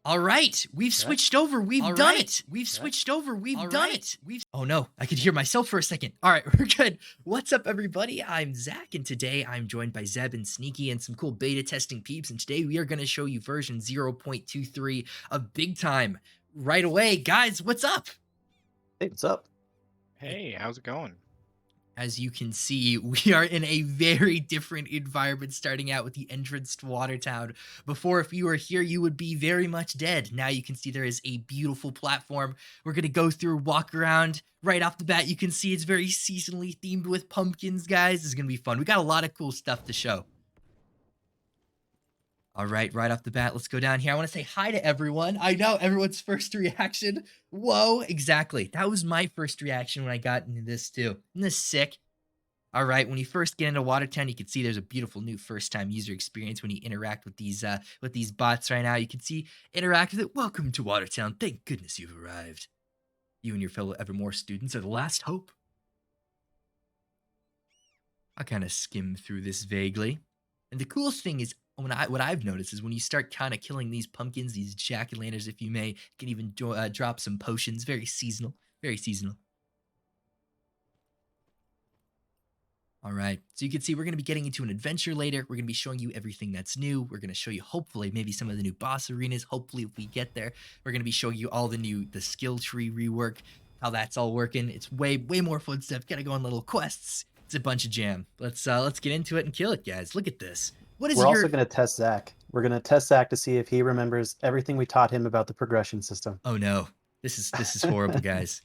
All right, we've switched over. We've done it. We've switched over. We've done it. Oh no, I could hear myself for a second. All right, we're good. What's up, everybody? I'm Zach, and today I'm joined by Zeb and Sneaky and some cool beta testing peeps. And today we are going to show you version 0.23 of Big Time right away. Guys, what's up? Hey, what's up? Hey, how's it going? As you can see, we are in a very different environment starting out with the entrance to Watertown. Before, if you were here, you would be very much dead. Now you can see there is a beautiful platform. We're going to go through, walk around. Right off the bat, you can see it's very seasonally themed with pumpkins, guys. This is going to be fun. We got a lot of cool stuff to show. All right, right off the bat, let's go down here. I want to say hi to everyone. I know everyone's first reaction. Whoa, exactly. That was my first reaction when I got into this too. Isn't this sick? All right, when you first get into Watertown, you can see there's a beautiful new first-time user experience when you interact with these bots right now. You can see interact with it. Welcome to Watertown. Thank goodness you've arrived. You and your fellow Evermore students are the last hope. I'll kind of skim through this vaguely. And the coolest thing is, what I've noticed is when you start kind of killing these pumpkins, these jack-o'-lanterns, if you may, you can even drop some potions. Very seasonal. Very seasonal. All right, so you can see we're going to be getting into an adventure later. We're going to be showing you everything that's new. We're going to show you, hopefully, maybe some of the new boss arenas. Hopefully, if we get there, we're going to be showing you all the skill tree rework, how that's all working. It's way more fun stuff. Got to go on little quests. It's a bunch of jam. Let's get into it and kill it, guys. Look at this. What is We're also going to test Zach. We're going to test Zach to see if he remembers everything we taught him about the progression system. Oh no, this is horrible, guys.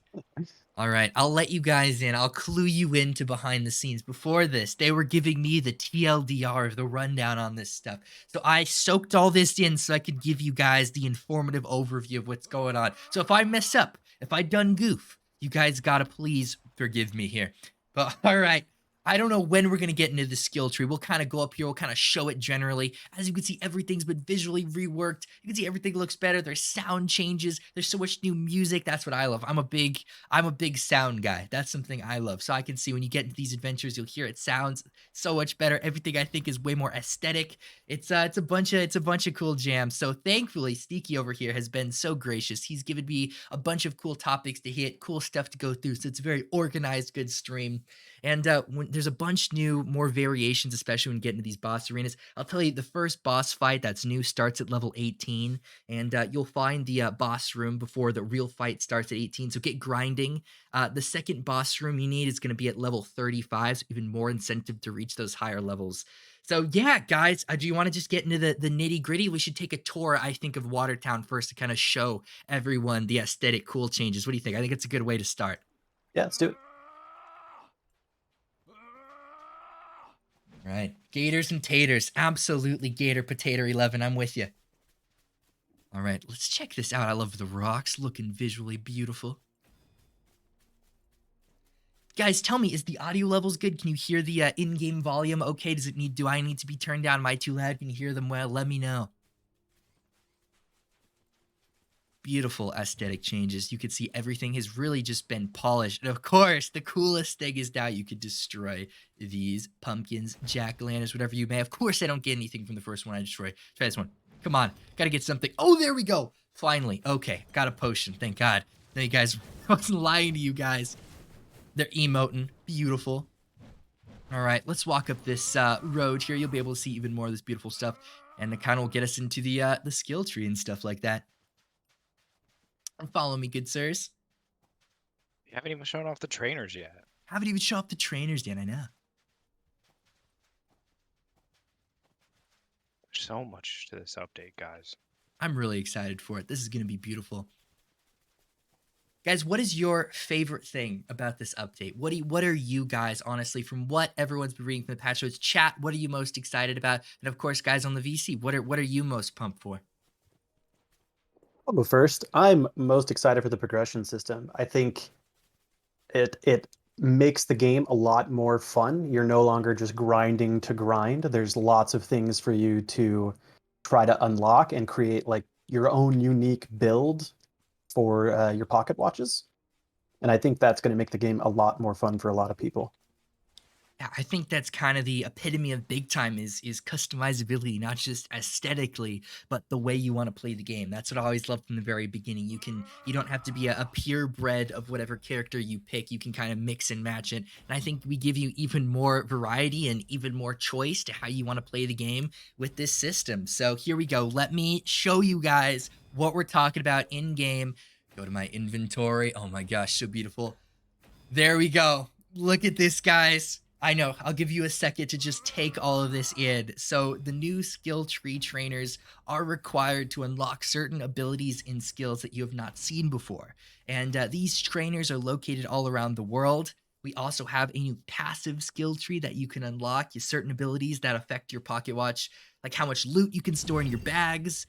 All right, I'll let you guys in. I'll clue you into behind the scenes. Before this, they were giving me the TLDR, the rundown on this stuff. So I soaked all this in so I could give you guys the informative overview of what's going on. So if I mess up, if I done goof, you guys gotta please forgive me here. But all right, I don't know when we're going to get into the skill tree. We'll kind of go up here. We'll kind of show it generally. As you can see, everything's been visually reworked. You can see everything looks better. There's sound changes. There's so much new music. That's what I love. I'm a big sound guy. That's something I love. So I can see when you get into these adventures, you'll hear it sounds so much better. Everything I think is way more aesthetic. It's a bunch of cool jams. So thankfully, Sneaky over here has been so gracious. He's given me a bunch of cool topics to hit, cool stuff to go through. So it's a very organized, good stream. And when there's a bunch more variations, especially when you get into these boss arenas. I'll tell you, the first boss fight that's new starts at level 18, and you'll find the boss room before the real fight starts at 18. So get grinding. The second boss room you need is going to be at level 35, so even more incentive to reach those higher levels. So yeah, guys, do you want to just get into the nitty gritty? We should take a tour, I think, of Watertown first to kind of show everyone the aesthetic cool changes. What do you think? I think it's a good way to start. Yeah, let's do it. Right. Gators and taters. Absolutely Gator Potato 11. I'm with you. All right, let's check this out. I love the rocks looking visually beautiful. Guys, tell me, is the audio levels good? Can you hear the in-game volume okay? Do I need to be turned down? Am I too loud? Can you hear them well? Let me know. Beautiful aesthetic changes. You can see everything has really just been polished. And of course, the coolest thing is now you could destroy these pumpkins, jack-o'-lanterns, whatever you may. Of course, I don't get anything from the first one I destroy. Try this one. Come on. Gotta get something. Oh, there we go. Finally. Okay. Got a potion. Thank God. Thank you guys. I wasn't lying to you guys. They're emoting. Beautiful. All right. Let's walk up this road here. You'll be able to see even more of this beautiful stuff. And it kind of will get us into the skill tree and stuff like that. Follow me, good sirs. You haven't even shown off the trainers yet. Haven't even shown off the trainers yet, I know. There's so much to this update, guys. I'm really excited for it. This is going to be beautiful. Guys, what is your favorite thing about this update? What are you guys, honestly, from what everyone's been reading from the patch notes, chat, what are you most excited about? And of course, guys on the VC, what are you most pumped for? I'll go first. I'm most excited for the progression system. I think it makes the game a lot more fun. You're no longer just grinding to grind. There's lots of things for you to try to unlock and create like your own unique build for your pocket watches. And I think that's going to make the game a lot more fun for a lot of people. Yeah, I think that's kind of the epitome of big time is customizability, not just aesthetically, but the way you want to play the game. That's what I always loved from the very beginning. You don't have to be a purebred of whatever character you pick. You can kind of mix and match it. And I think we give you even more variety and even more choice to how you want to play the game with this system. So here we go. Let me show you guys what we're talking about in game. Go to my inventory. Oh my gosh, so beautiful. There we go. Look at this, guys. I know. I'll give you a second to just take all of this in. So, the new skill tree trainers are required to unlock certain abilities and skills that you have not seen before. And these trainers are located all around the world. We also have a new passive skill tree that you can unlock. Certain abilities that affect your pocket watch, like how much loot you can store in your bags.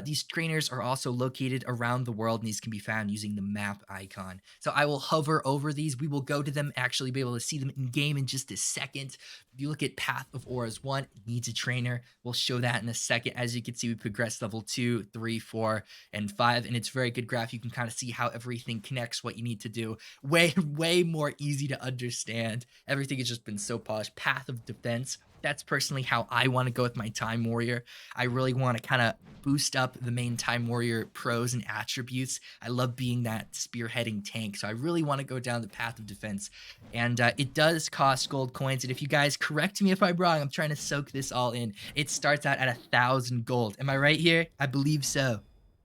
These trainers are also located around the world, and these can be found using the map icon. So I will hover over these. We will go to them, actually be able to see them in game in just a second. If you look at Path of Auras 1, it needs a trainer. We'll show that in a second. As you can see, we progress level 2, 3, 4, and 5, and it's very good graph. You can kind of see how everything connects, what you need to do. Way, way more easy to understand. Everything has just been so polished. Path of Defense. That's personally how I want to go with my Time Warrior. I really want to kind of boost up the main Time Warrior pros and attributes. I love being that spearheading tank, so I really want to go down the path of defense. And it does cost gold coins. And if you guys correct me if I'm wrong, I'm trying to soak this all in. It starts out at 1,000 gold. Am I right here? I believe so.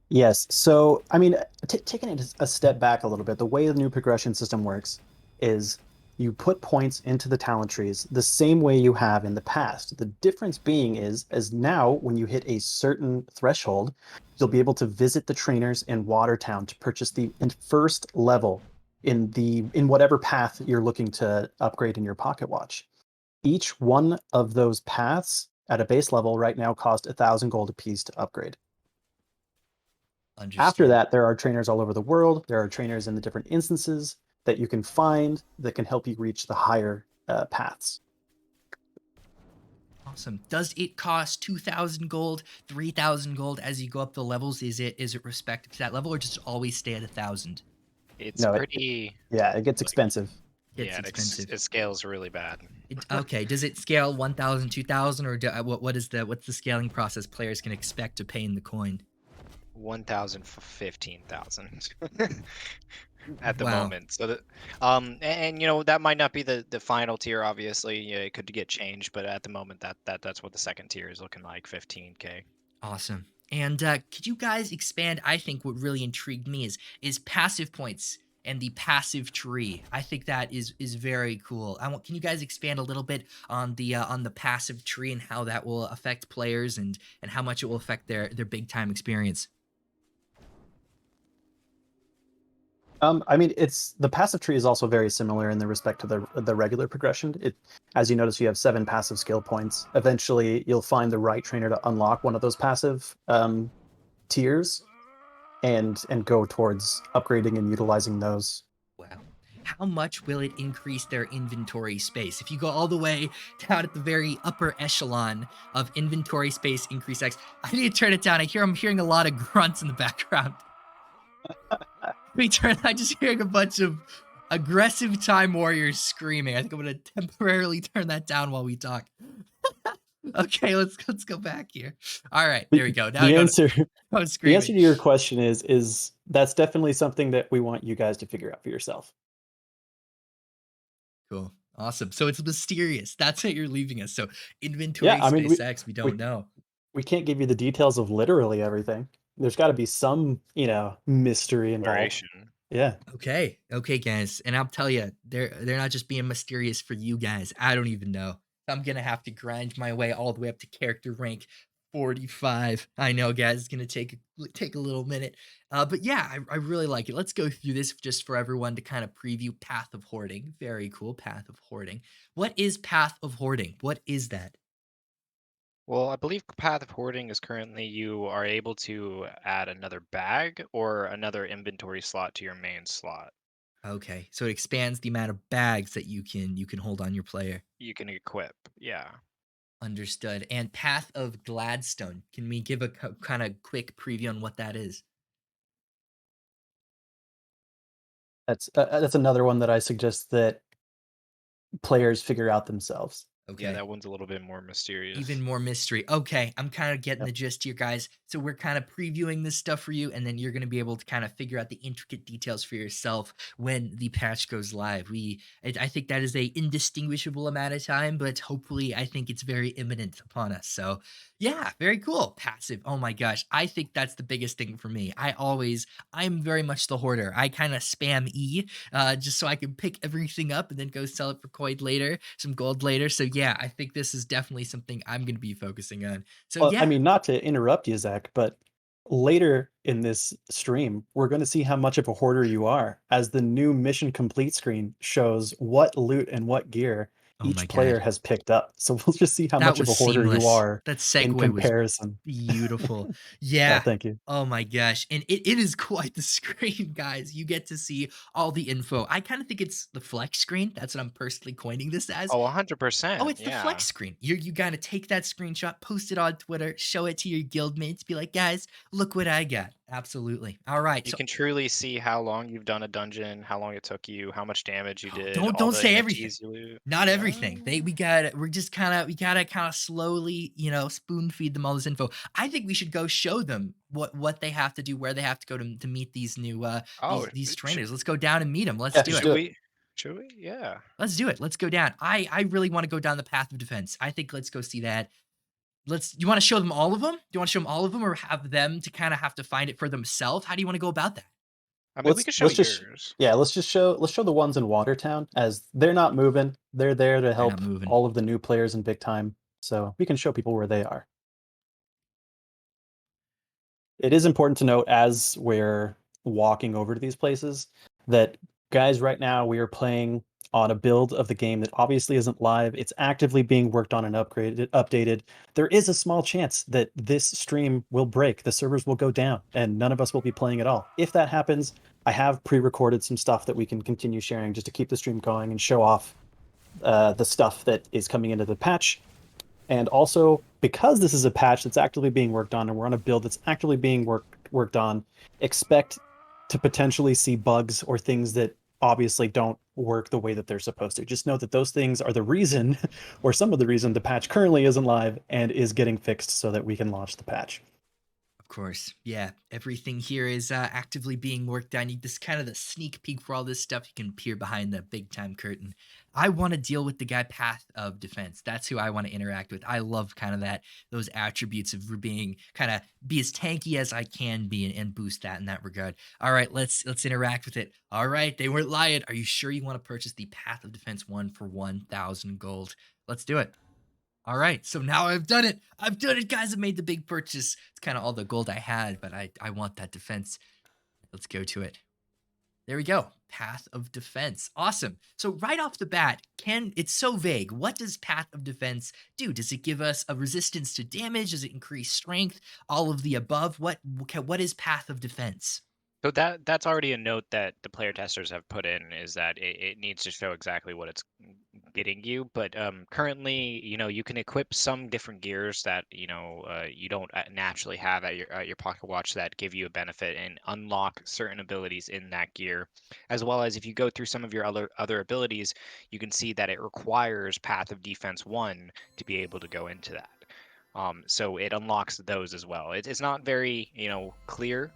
Yes. So, I mean, taking it a step back a little bit, the way the new progression system works is you put points into the talent trees the same way you have in the past. The difference being is now when you hit a certain threshold, you'll be able to visit the trainers in Watertown to purchase the first level in whatever path you're looking to upgrade in your pocket watch. Each one of those paths at a base level right now cost 1,000 gold apiece to upgrade. After Understood. that, there are trainers all over the world. There are trainers in the different instances that you can find that can help you reach the higher paths. Awesome. Does it cost 2,000 gold, 3,000 gold as you go up the levels? Is it respective to that level, or does it always stay at 1,000? It's No, pretty yeah, it gets like expensive. It's yeah, expensive. it scales really bad. Okay, does it scale 1,000, 2,000, or what's the scaling process players can expect to pay in the coin? 1,000 for 15,000 at the Wow. moment. So that and you know that might not be the final tier. Obviously, yeah, it could get changed, but at the moment that's what the second tier is looking like, 15K. Awesome. And could you guys expand? I think what really intrigued me is passive points and the passive tree. I think that is very cool. Can you guys expand a little bit on the passive tree and how that will affect players and how much it will affect their big time experience? I mean, it's the passive tree is also very similar in the respect to the regular progression. As you notice, you have 7 passive skill points. Eventually, you'll find the right trainer to unlock one of those passive tiers, and go towards upgrading and utilizing those. Wow. How much will it increase their inventory space? If you go all the way down at the very upper echelon of inventory space increase X, I need to turn it down. I'm hearing a lot of grunts in the background. I'm just hearing a bunch of aggressive time warriors screaming. I think I'm gonna temporarily turn that down while we talk. Okay, let's go back here. All right, there we go. Now I The go. answer I'm the answer screaming. to your question is that's definitely something that we want you guys to figure out for yourself. Cool. Awesome. So it's mysterious. That's what you're leaving us. So Yeah, inventory I mean space X, we we don't know. we can't give you the details of literally everything. There's got to be some, mystery involved. Exploration. Yeah. Okay. Okay, guys. And I'll tell you, they're not just being mysterious for you guys. I don't even know. I'm gonna have to grind my way all the way up to character rank 45. I know, guys, it's gonna take a little minute. But yeah, I really like it. Let's go through this just for everyone to kind of preview Path of Hoarding. Very cool. Path of Hoarding. What is Path of Hoarding? What is that? Well, I believe Path of Hoarding is currently you are able to add another bag or another inventory slot to your main slot. Okay. So it expands the amount of bags that you can hold on your player. You can equip. Yeah. Understood. And Path of Gladstone. Can we give a kind of quick preview on what that is? That's another one that I suggest that players figure out themselves. Okay. Yeah, that one's a little bit more mysterious. Even more mystery. Okay, I'm kind of getting Yep. the gist here, guys. So we're kind of previewing this stuff for you, and then you're going to be able to kind of figure out the intricate details for yourself when the patch goes live. I think that is a indistinguishable amount of time, but hopefully, I think it's very imminent upon us. So yeah, very cool. Passive. Oh my gosh, I think that's the biggest thing for me. I'm very much the hoarder. I kind of spam E, just so I can pick everything up and then go sell it for coin later, some gold later. So yeah, I think this is definitely something I'm going to be focusing on. So Well, I yeah, mean, not to interrupt you, Zach, but later in this stream, we're going to see how much of a hoarder you are as the new mission complete screen shows what loot and what gear oh my each player god, has picked up. So we'll just see how that much of was a hoarder you seamless. are That in segue was comparison. beautiful. Oh, Yeah. thank you. Oh my gosh. And it is quite the screen, guys. You get to see all the info. I kind of think it's the flex screen. That's what I'm personally coining this as. Oh, Oh, 100%. it's the Yeah. flex screen. You gotta take that screenshot, post it on Twitter, show it to your guild mates, be like, guys, look what I got. Absolutely. All right. You So can truly see how long you've done a dungeon, how long it took you, how much damage you did, all don't the say everything. NFTs you loot. Not everything. Uh, We're just we gotta kind of slowly, spoon feed them all this info. I think we should go show them what they have to do, where they have to go to meet these new oh, these sh- trainers. Let's go down and meet them. Let's Yeah, do let's it. should do it. we? Should we? Yeah. Let's do it. Let's go down. I really want to go down the path of defense. I think let's go see that. You want to show them all of them? Do you want to show them all of them or have them to kind of have to find it for themselves? How do you want to go about that? I mean, we could show Let's just yours. yeah, let's show the ones in Watertown as they're not moving. They're there to They're help not moving. all of the new players in big time. So we can show people where they are. It is important to note as we're walking over to these places that guys, right now we are playing on a build of the game that obviously isn't live. It's actively being worked on and updated. There is a small chance that this stream will break, the servers will go down, and none of us will be playing at all. If that happens, I have pre-recorded some stuff that we can continue sharing just to keep the stream going and show off the stuff that is coming into the patch. And also, because this is a patch that's actively being worked on and we're on a build that's actively being worked on, expect to potentially see bugs or things that obviously don't work the way that they're supposed to. Just know that those things are the reason, or some of the reason, the patch currently isn't live and is getting fixed so that we can launch the patch. Of course. Yeah. Everything here is actively being worked on. This kind of the sneak peek for all this stuff. You can peer behind the big time curtain. I want to deal with the guy Path of Defense. That's who I want to interact with. I love kind of those attributes of being be as tanky as I can be and boost that in that regard. All right, let's interact with it. All right, they weren't lying. Are you sure you want to purchase the Path of Defense 1 for 1,000 gold? Let's do it. All right, so now I've done it. I've done it, guys. I made the big purchase. It's kind of all the gold I had, but I want that defense. Let's go to it. There we go. Path of Defense. Awesome. So right off the bat, it's so vague. What does Path of Defense do? Does it give us a resistance to damage? Does it increase strength? All of the above? What is Path of Defense? So that's already a note that the player testers have put in, is that it needs to show exactly what it's getting you. But currently, you can equip some different gears that you don't naturally have at your pocket watch that give you a benefit and unlock certain abilities in that gear, as well as if you go through some of your other abilities, you can see that it requires Path of Defense 1 to be able to go into that. So it unlocks those as well. It's not very, clear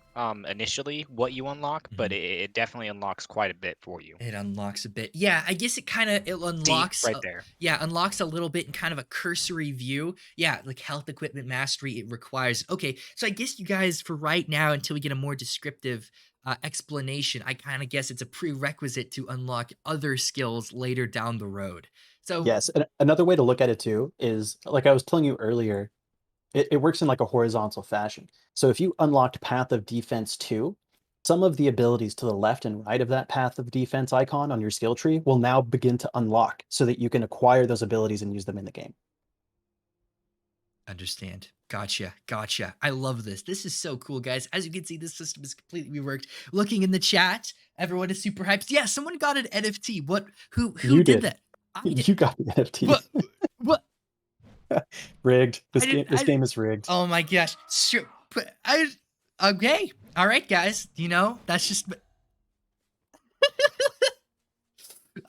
initially what you unlock, but it definitely unlocks quite a bit for you. It unlocks a bit. Yeah, I guess it unlocks. See, right there. Yeah, unlocks a little bit in kind of a cursory view. Yeah, like health equipment mastery, it requires. Okay, so I guess you guys, for right now, until we get a more descriptive explanation, I kind of guess it's a prerequisite to unlock other skills later down the road. So Yes, and another way to look at it too is, like I was telling you earlier, it works in like a horizontal fashion. So if you unlocked Path of Defense 2, some of the abilities to the left and right of that Path of Defense icon on your skill tree will now begin to unlock so that you can acquire those abilities and use them in the game. understand. Gotcha. I love this. This is so cool, guys. As you can see, this system is completely reworked. Looking in the chat, everyone is super hyped. Yeah, someone got an NFT. Who You did did. that? I did. You got the NFT. What? Rigged. I didn't- This game is rigged. Oh my gosh. Sure. But okay. All right, guys. That's just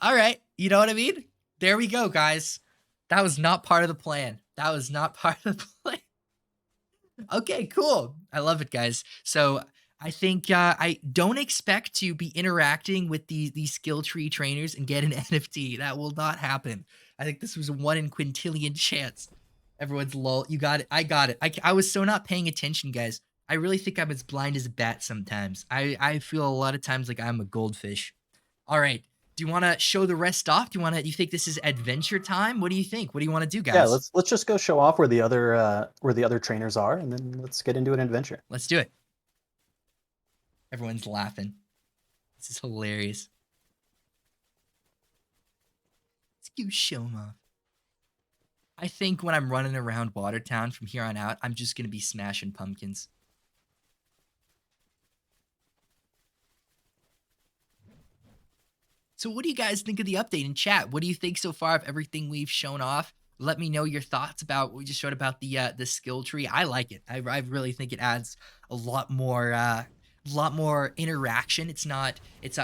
all right. You know what I mean? There we go, guys. That was not part of the plan. That was not part of the plan. Okay, cool. I love it, guys. So I think I don't expect to be interacting with these skill tree trainers and get an NFT. That will not happen. I think this was a 1 in quintillion chance. Everyone's lol. You got it. I got it. I was so not paying attention, guys. I really think I'm as blind as a bat sometimes. I feel a lot of times like I'm a goldfish. All right. Do you want to show the rest off? Do you think this is adventure time? What do you think? What do you want to do, guys? Yeah, let's just go show off where the other trainers are, and then let's get into an adventure. Let's do it. Everyone's laughing. This is hilarious. Let's go show 'em off. I think when I'm running around Watertown from here on out, I'm just going to be smashing pumpkins. So what do you guys think of the update in chat? What do you think so far of everything we've shown off? Let me know your thoughts about what we just showed about the skill tree. I like it. I really think it adds a lot more interaction. It's not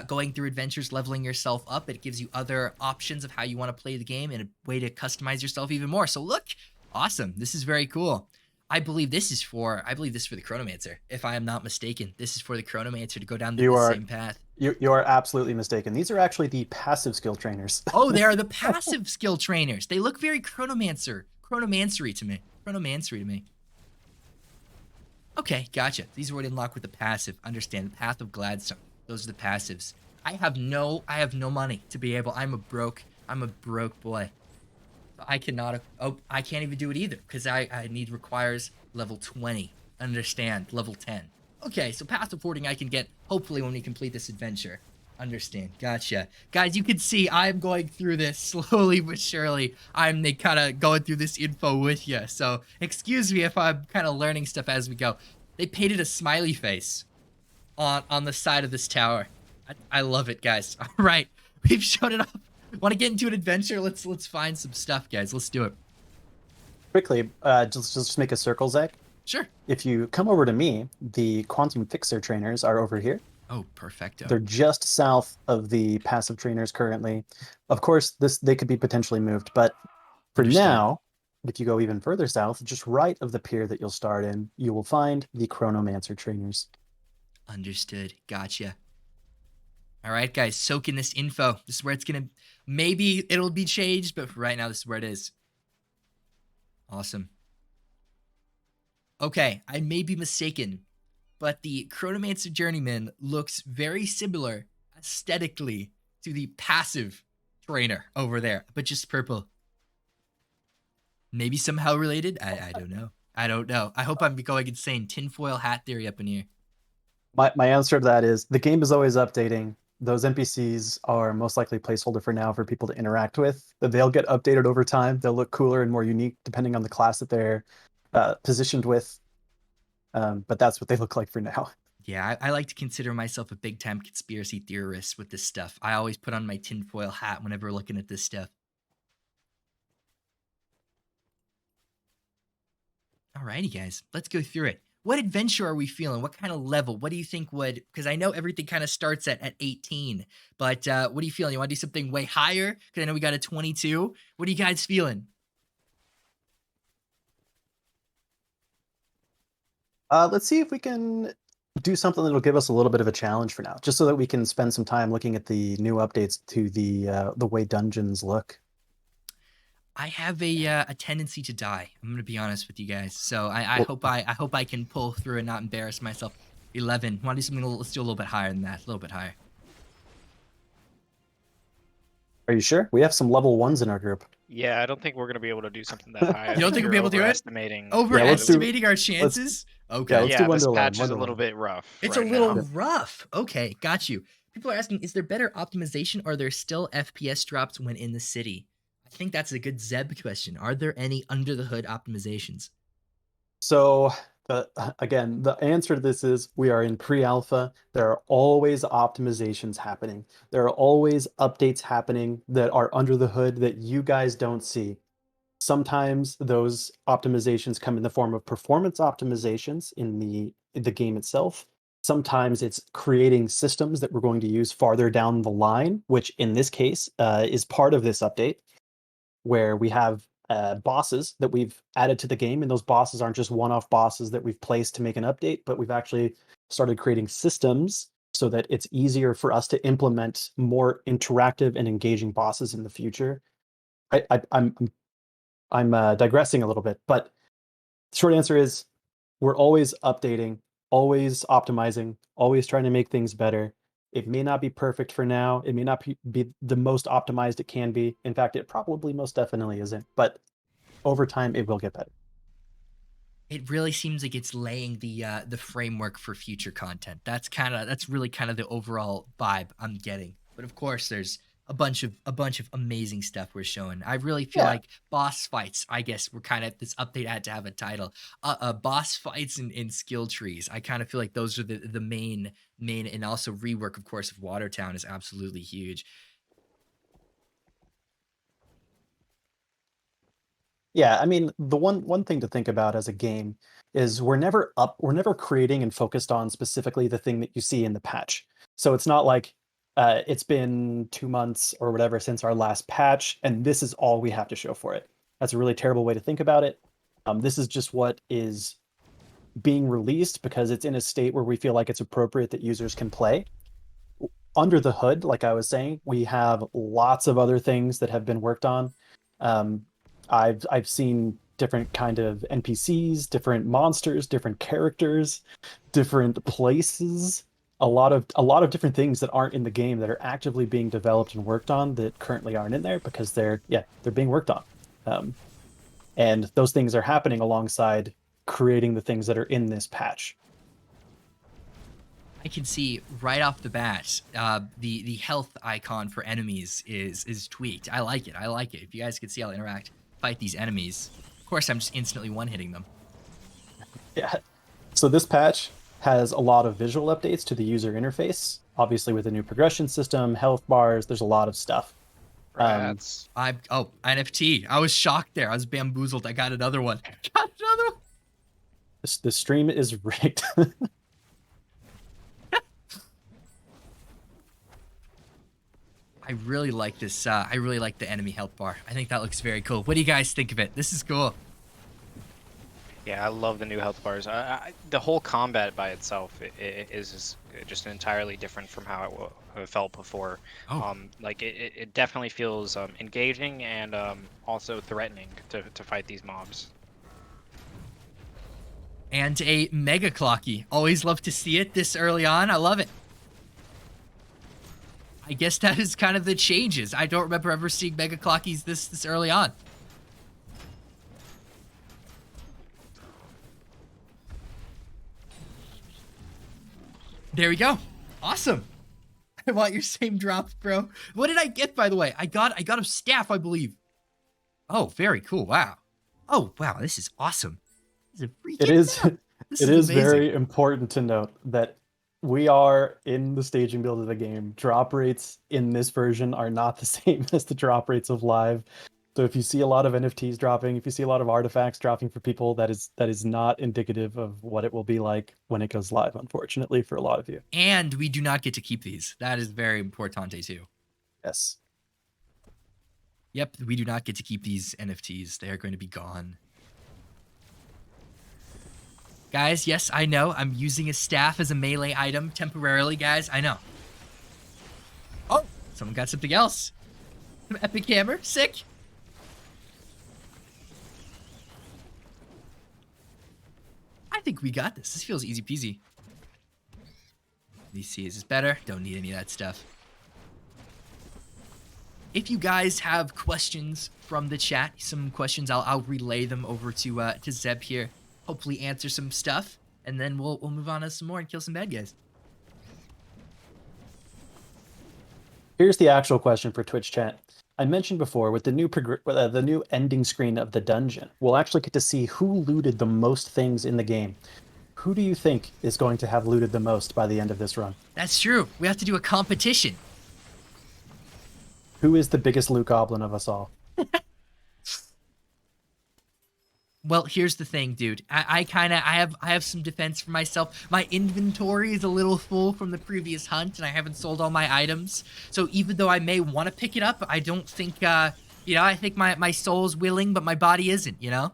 going through adventures, leveling yourself up. It gives you other options of how you want to play the game and a way to customize yourself even more. So look, awesome. This is very cool. I believe this is for the Chronomancer, if I am not mistaken. This is for the Chronomancer to go down the same path. You are absolutely mistaken. These are actually the passive skill trainers. Oh, they are the passive skill trainers. They look very Chronomancery to me. Okay, gotcha. These are what unlock with the passive. Understand the Path of Gladstone. Those are the passives. I have no money to be able. I'm a broke boy. I cannot. Oh, I can't even do it either because requires level 20. Understand? Level 10. Okay, so passive hoarding I can get hopefully when we complete this adventure. Understand? Gotcha. Guys, you can see I'm going through this slowly but surely. I'm kind of going through this info with you. So excuse me if I'm kind of learning stuff as we go. They painted a smiley face on the side of this tower. I love it, guys. All right, we've shown it off. Want to get into an adventure? Let's find some stuff, guys. Let's do it. Quickly, just make a circle, Zach. Sure. If you come over to me, the Quantum Fixer trainers are over here. Oh, perfecto. They're just south of the passive trainers currently. Of course, they could be potentially moved, but for now, if you go even further south, just right of the pier that you'll start in, you will find the Chronomancer trainers. Understood. Gotcha. All right, guys, soak in this info. This is where it's going to, maybe it'll be changed, but for right now, this is where it is. Awesome. Okay, I may be mistaken, but the Chronomancer Journeyman looks very similar aesthetically to the passive trainer over there, but just purple. Maybe somehow related? I don't know. I don't know. I hope I'm going insane. Tinfoil hat theory up in here. My answer to that is the game is always updating. Those NPCs are most likely placeholder for now for people to interact with. They'll get updated over time. They'll look cooler and more unique depending on the class that they're positioned with. But that's what they look like for now. Yeah, I like to consider myself a big-time conspiracy theorist with this stuff. I always put on my tinfoil hat whenever looking at this stuff. Alrighty, guys. Let's go through it. What adventure are we feeling? What kind of level? What do you think would... Because I know everything kind of starts at 18. But what are you feeling? You want to do something way higher? Because I know we got a 22. What are you guys feeling? Let's see if we can do something that'll give us a little bit of a challenge for now, just so that we can spend some time looking at the new updates to the way dungeons look. I have a tendency to die. I'm gonna be honest with you guys. So I hope I can pull through and not embarrass myself. 11. Want to do something? Let's do a little bit higher than that. A little bit higher. Are you sure? We have some level 1s in our group. Yeah, I don't think we're gonna be able to do something that high. You don't think we'll be able to do it? Overestimating our chances? Okay. Let's do this Wonderland, patch is a Wonderland. little bit rough. It's right a little now. rough. Okay, got you. People are asking, is there better optimization or are there still FPS drops when in the city? I think that's a good Zeb question. Are there any under the hood optimizations? So again, the answer to this is we are in pre-alpha. There are always optimizations happening. There are always updates happening that are under the hood that you guys don't see. Sometimes those optimizations come in the form of performance optimizations in the game itself. Sometimes it's creating systems that we're going to use farther down the line, which in this case is part of this update. where we have bosses that we've added to the game, and those bosses aren't just one-off bosses that we've placed to make an update, but we've actually started creating systems so that it's easier for us to implement more interactive and engaging bosses in the future. I'm digressing a little bit, but the short answer is we're always updating, always optimizing, always trying to make things better. It may not be perfect for now. It may not be the most optimized it can be. In fact, it probably most definitely isn't. But over time, it will get better. It really seems like it's laying the framework for future content. That's really kind of the overall vibe I'm getting. But of course, there's a bunch of amazing stuff we're showing. I really feel Yeah. like boss fights. I guess we're kind of this update had to have a title. Boss fights in skill trees. I kind of feel like those are the main, and also rework, of course, of Watertown is absolutely huge. Yeah, I mean, the one thing to think about as a game is we're never creating and focused on specifically the thing that you see in the patch. So it's not like it's been 2 months or whatever since our last patch, and this is all we have to show for it. That's a really terrible way to think about it. This is just what is being released because it's in a state where we feel like it's appropriate that users can play. Under the hood, like I was saying, we have lots of other things that have been worked on. Um, I've seen different kind of NPCs, different monsters, different characters, different places. A lot of different things that aren't in the game that are actively being developed and worked on that currently aren't in there because they're being worked on. Um, and those things are happening alongside creating the things that are in this patch. I can see right off the bat, the health icon for enemies is tweaked. I like it. I like it. If you guys could see how I interact, fight these enemies. Of course, I'm just instantly one hitting them. Yeah. So this patch has a lot of visual updates to the user interface. Obviously, with the new progression system, health bars, there's a lot of stuff. Rats. NFT. I was shocked there. I was bamboozled. I got another one. Got another one. The stream is rigged. I really like this. I really like the enemy health bar. I think that looks very cool. What do you guys think of it? This is cool. Yeah, I love the new health bars. The whole combat by itself is just entirely different from how it felt before. Oh. Like it definitely feels engaging and also threatening to fight these mobs. And a mega clocky. Always love to see it this early on. I love it. I guess that is kind of the changes. I don't remember ever seeing mega clockies this early on. There we go. Awesome. I want your same drops, bro. What did I get, by the way? I got a staff, I believe. Oh, very cool. Wow. Oh, wow. This is awesome. This is a freaking It is staff. This it is amazing. very important to note that we are in the staging build of the game. Drop rates in this version are not the same as the drop rates of live. So if you see a lot of NFTs dropping, if you see a lot of artifacts dropping for people, that is not indicative of what it will be like when it goes live, unfortunately, for a lot of you. And we do not get to keep these. That is very importante too. Yes. Yep, we do not get to keep these NFTs. They are going to be gone. Guys, yes, I know. I'm using a staff as a melee item temporarily, guys. I know. Oh, someone got something else. Some epic hammer. Sick. I think we got this. This feels easy peasy. Let me see. Is this better? Don't need any of that stuff. If you guys have questions from the chat, some questions, I'll relay them over to Zeb here. Hopefully answer some stuff, and then we'll move on to some more and kill some bad guys. Here's the actual question for Twitch chat. I mentioned before with the new ending screen of the dungeon, we'll actually get to see who looted the most things in the game. Who do you think is going to have looted the most by the end of this run? That's true. We have to do a competition. Who is the biggest loot goblin of us all? Well, here's the thing, dude. I have some defense for myself. My inventory is a little full from the previous hunt, and I haven't sold all my items. So even though I may want to pick it up, I don't think You know, I think my soul's willing, but my body isn't, you know?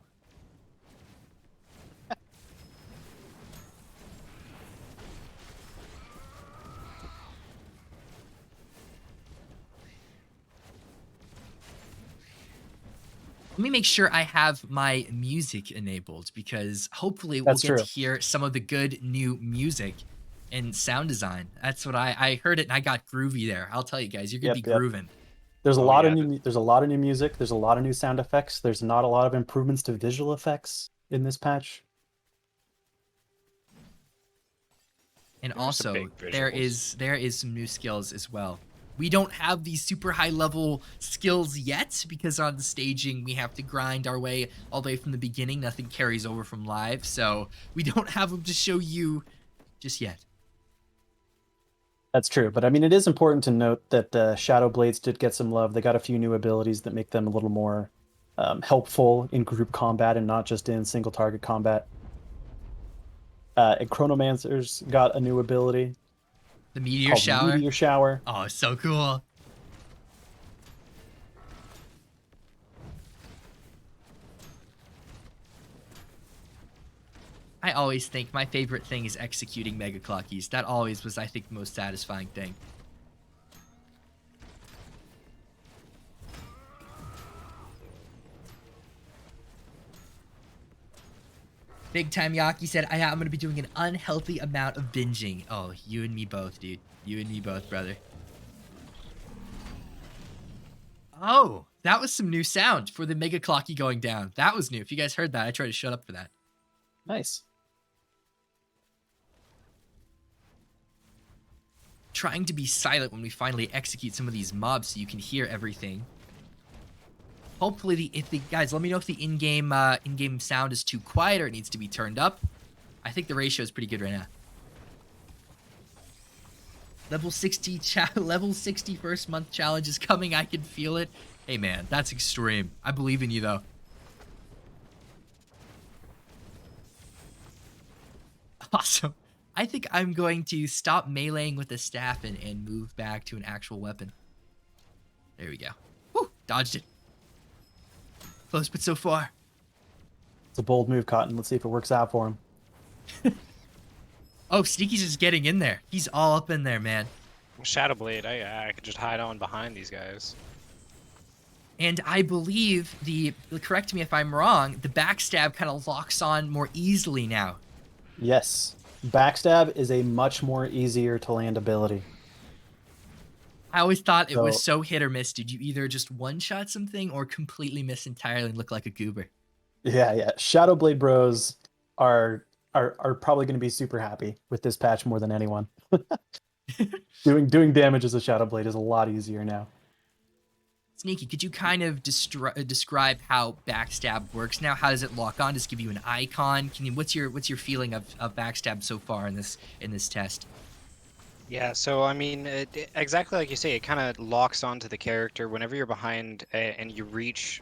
Let me make sure I have my music enabled because hopefully we'll That's get to true. hear some of the good new music and sound design. That's what I heard it and I got groovy there. I'll tell you guys, you're gonna be Yep, yep. grooving. There's a Oh lot of yeah, new there's a lot of new music. There's a lot of new sound effects. There's not a lot of improvements to visual effects in this patch. And there are some also, big visuals. there is some new skills as well. We don't have these super high level skills yet because on the staging we have to grind our way all the way from the beginning. Nothing carries over from live, so we don't have them to show you just yet. That's true, but I mean, it is important to note that Shadow Blades did get some love. They got a few new abilities that make them a little more helpful in group combat and not just in single target combat. And Chronomancer's got a new ability The meteor called shower. Meteor Shower. Oh, so cool. I always think my favorite thing is executing Mega Clockies. That always was, I think, the most satisfying thing. Big Time Yaki said, I'm going to be doing an unhealthy amount of binging. Oh, you and me both, dude. You and me both, brother. Oh, that was some new sound for the Mega Clocky going down. That was new. If you guys heard that, I tried to shut up for that. Nice. Trying to be silent when we finally execute some of these mobs so you can hear everything. Hopefully, guys, let me know if the in-game sound is too quiet or it needs to be turned up. I think the ratio is pretty good right now. Level 60 level 60 first month challenge is coming. I can feel it. Hey man, that's extreme. I believe in you though. Awesome. I think I'm going to stop meleeing with the staff and move back to an actual weapon. There we go. Woo, dodged it. Close but so far. It's a bold move, Cotton. Let's see if it works out for him. Oh, Sneaky's just getting in there. He's all up in there, man. Shadowblade, I could just hide on behind these guys. And I believe correct me if I'm wrong, the backstab kind of locks on more easily now. Yes. Backstab is a much more easier to land ability. I always thought it was so hit or miss. Did you either just one-shot something or completely miss entirely and look like a goober? Yeah. Shadowblade bros are probably going to be super happy with this patch more than anyone. doing damage as a Shadowblade is a lot easier now. Sneaky, could you kind of describe how backstab works now? How does it lock on? Does it give you an icon? What's your feeling of backstab so far in this test? Yeah, so I mean, exactly like you say, it kind of locks onto the character whenever you're behind and you reach,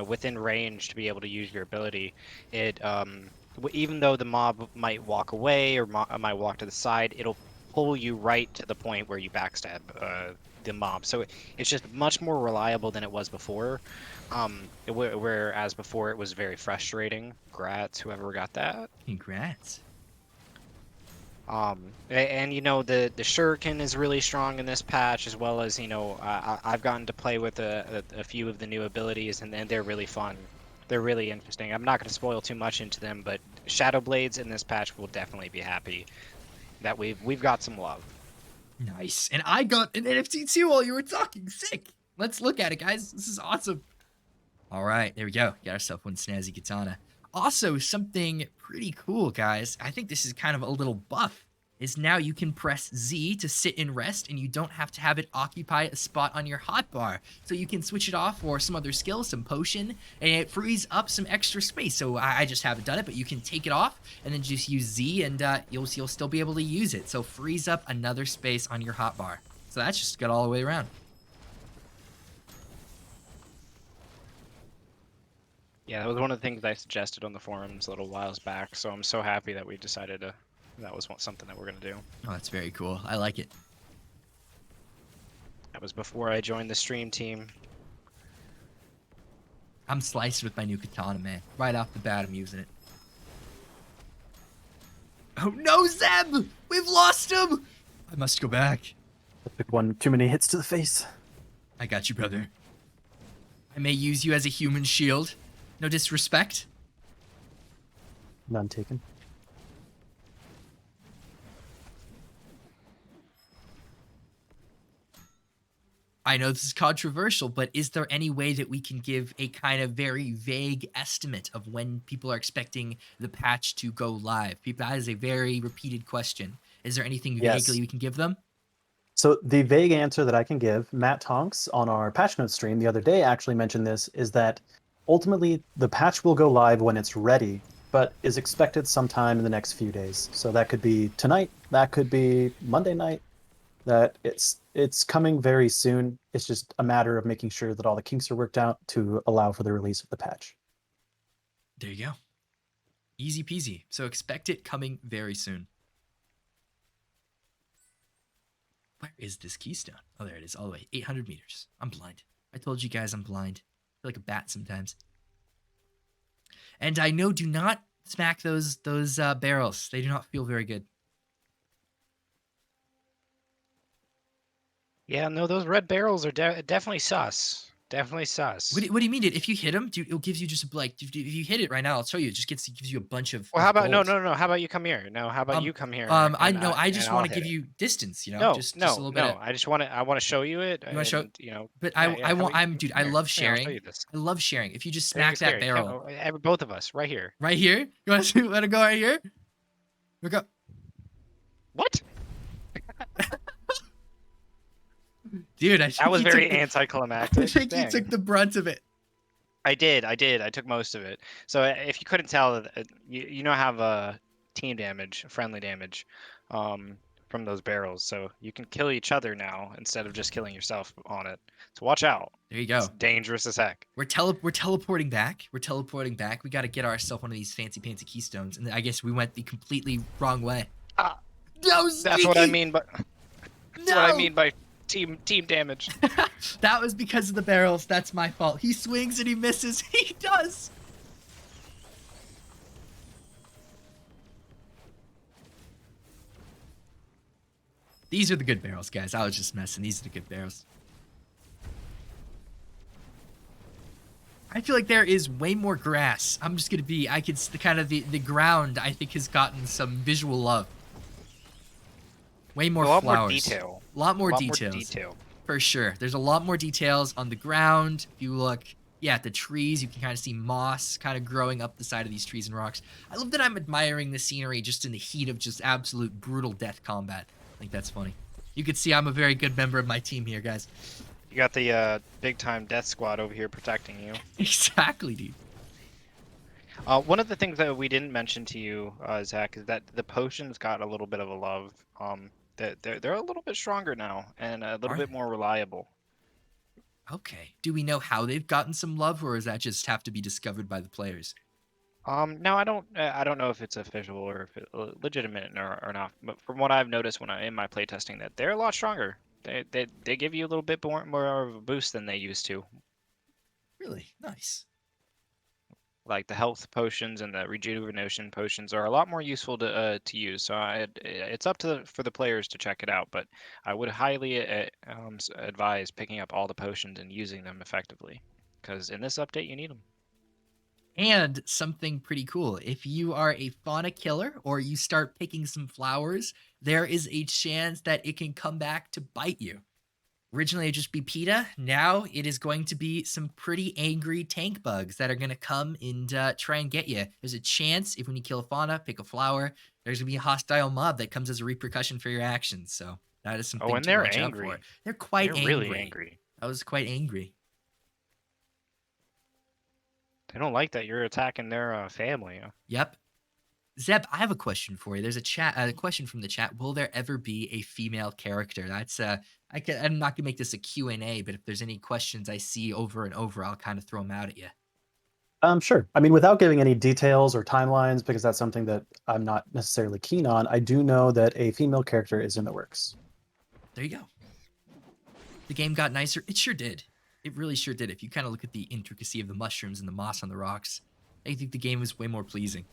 within range to be able to use your ability. It, even though the mob might walk away or might walk to the side, it'll pull you right to the point where you backstab the mob. So it's just much more reliable than it was before. Whereas before it was very frustrating. Congrats, whoever got that. Congrats. And the shuriken is really strong in this patch, as well as I've gotten to play with a few of the new abilities, and they're really fun. They're really interesting. I'm not going to spoil too much into them, but Shadow Blades in this patch will definitely be happy that we've got some love. Nice. And I got an NFT too while you were talking. Sick. Let's look at it, guys. This is awesome. All right, there we go. Got ourselves one snazzy katana. Also, something pretty cool, guys. I think this is kind of a little buff. Is now you can press Z to sit and rest, and you don't have to have it occupy a spot on your hotbar. So you can switch it off for some other skill, some potion, and it frees up some extra space. So I just haven't done it, but you can take it off and then just use Z, and you'll still be able to use it. So frees up another space on your hotbar. So that's just good all the way around. Yeah, that was one of the things I suggested on the forums a little whiles back. So I'm so happy that we decided that was something that we're gonna do. Oh, that's very cool. I like it. That was before I joined the stream team. I'm sliced with my new katana, man. Right off the bat, I'm using it. Oh no, Zeb! We've lost him! I must go back. I took one too many hits to the face. I got you, brother. I may use you as a human shield. No disrespect. None taken. I know this is controversial, but is there any way that we can give a kind of very vague estimate of when people are expecting the patch to go live? That is a very repeated question. Is there anything Yes. vaguely we can give them? So the vague answer that I can give, Matt Tonks on our patch notes stream the other day actually mentioned this, is that ultimately the patch will go live when it's ready, but is expected sometime in the next few days. So that could be tonight, that could be Monday night, that it's coming very soon. It's just a matter of making sure that all the kinks are worked out to allow for the release of the patch. There you go. Easy peasy. So expect it coming very soon. Where is this keystone? Oh, there it is, all the way. 800 meters. I'm blind. I told you guys I'm blind. I feel like a bat sometimes. And I know, do not smack those barrels. They do not feel very good. Yeah, no, those red barrels are definitely sus. Definitely sus. What do you mean, dude? If you hit them, dude, it gives you just like, if you hit it right now, I'll show you. It just gives you a bunch of. Well, how about gold. no? How about you come here? No, how about you come here? I and know. I just and want to I'll give hit it. you distance. You know, No, just a no, little bit. no. I want to show you it. You wanna show- and, you know, But yeah, I how want. about you I'm come dude. I here? love Here, I'll show sharing. you this. I love sharing. If you just Here, smack that here, barrel both of us, right here. right here. You want to let it go right here? Look up. What? Dude, I think That was he very took the- anticlimactic. I think he Dang. took the brunt of it. I did. I took most of it. So if you couldn't tell, you know, have a team damage, friendly damage, from those barrels. So you can kill each other now instead of just killing yourself on it. So watch out. There you go. It's dangerous as heck. We're teleporting back. We're teleporting back. We got to get ourselves one of these fancy keystones. And I guess we went the completely wrong way. Ah, No, That's what I Sneaky! mean. But that's No! what I mean by team damage. That was because of the barrels. That's my fault. He swings and he misses. He does. These are the good barrels, guys. I was just messing. These are the good barrels. I feel like there is way more grass. I'm just gonna be. I could kind of the ground. I think has gotten some visual love. Way more A lot flowers. more detail. A lot more A lot details. more detail. For sure. There's a lot more details on the ground. If you look, at the trees, you can kind of see moss kind of growing up the side of these trees and rocks. I love that I'm admiring the scenery just in the heat of just absolute brutal death combat. I think that's funny. You can see I'm a very good member of my team here, guys. You got the big time death squad over here protecting you. Exactly, dude. One of the things that we didn't mention to you, Zach, is that the potions got a little bit of a love. They're a little bit stronger now and a little Are bit they? more reliable. Okay. Do we know how they've gotten some love, or does that just have to be discovered by the players? No, I don't know if it's official or if it's legitimate or not. But from what I've noticed when in my playtesting, that they're a lot stronger. They give you a little bit more of a boost than they used to. Really? Nice. Like the health potions and the rejuvenation potions are a lot more useful to use. So it's up to for the players to check it out. But I would highly advise picking up all the potions and using them effectively, because in this update you need them. And something pretty cool. If you are a fauna killer or you start picking some flowers, there is a chance that it can come back to bite you. Originally, it'd just be PETA. Now it is going to be some pretty angry tank bugs that are going to come and try and get you. There's a chance if when you kill a fauna, pick a flower, there's going to be a hostile mob that comes as a repercussion for your actions. So that is something Oh, and to they're watch angry. out for. They're quite They're angry. really angry. I was quite angry. They don't like that you're attacking their family. Yep. Zeb, I have a question for you. There's a question from the chat. Will there ever be a female character? That's I'm not gonna make this a Q&A, but if there's any questions I see over and over, I'll kind of throw them out at you. Sure. I mean, without giving any details or timelines, because that's something that I'm not necessarily keen on, I do know that a female character is in the works. There you go. the game got nicer? It sure did. It really sure did. If you kind of look at the intricacy of the mushrooms and the moss on the rocks, I think the game was way more pleasing.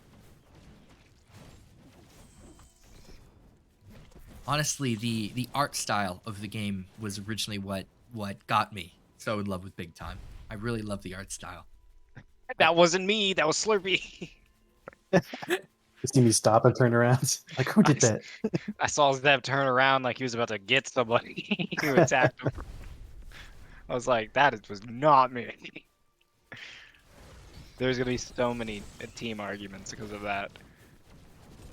Honestly, the art style of the game was originally what got me so in love with Big Time. I really love the art style. That wasn't me. That was Slurpee. You see me stop and turn around. Like, who did that? I saw Zeb turn around like he was about to get somebody who attacked him. I was like, was not me. There's gonna be so many team arguments because of that.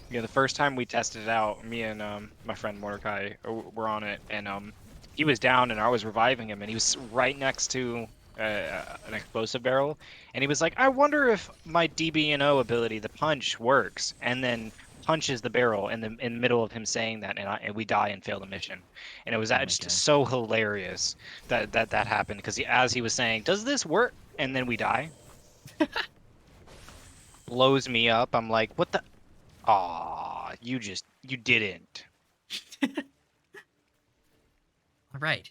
The first time we tested it out, me and my friend Mordecai were on it, and he was down and I was reviving him, and he was right next to an explosive barrel, and he was like, I wonder if my DB&O ability, the punch, works, and then punches the barrel in the middle of him saying that, and we die and fail the mission. And it was just so hilarious that happened, because as he was saying, does this work? And then we die. Blows me up. I'm like, what the? Aw, you didn't. All right.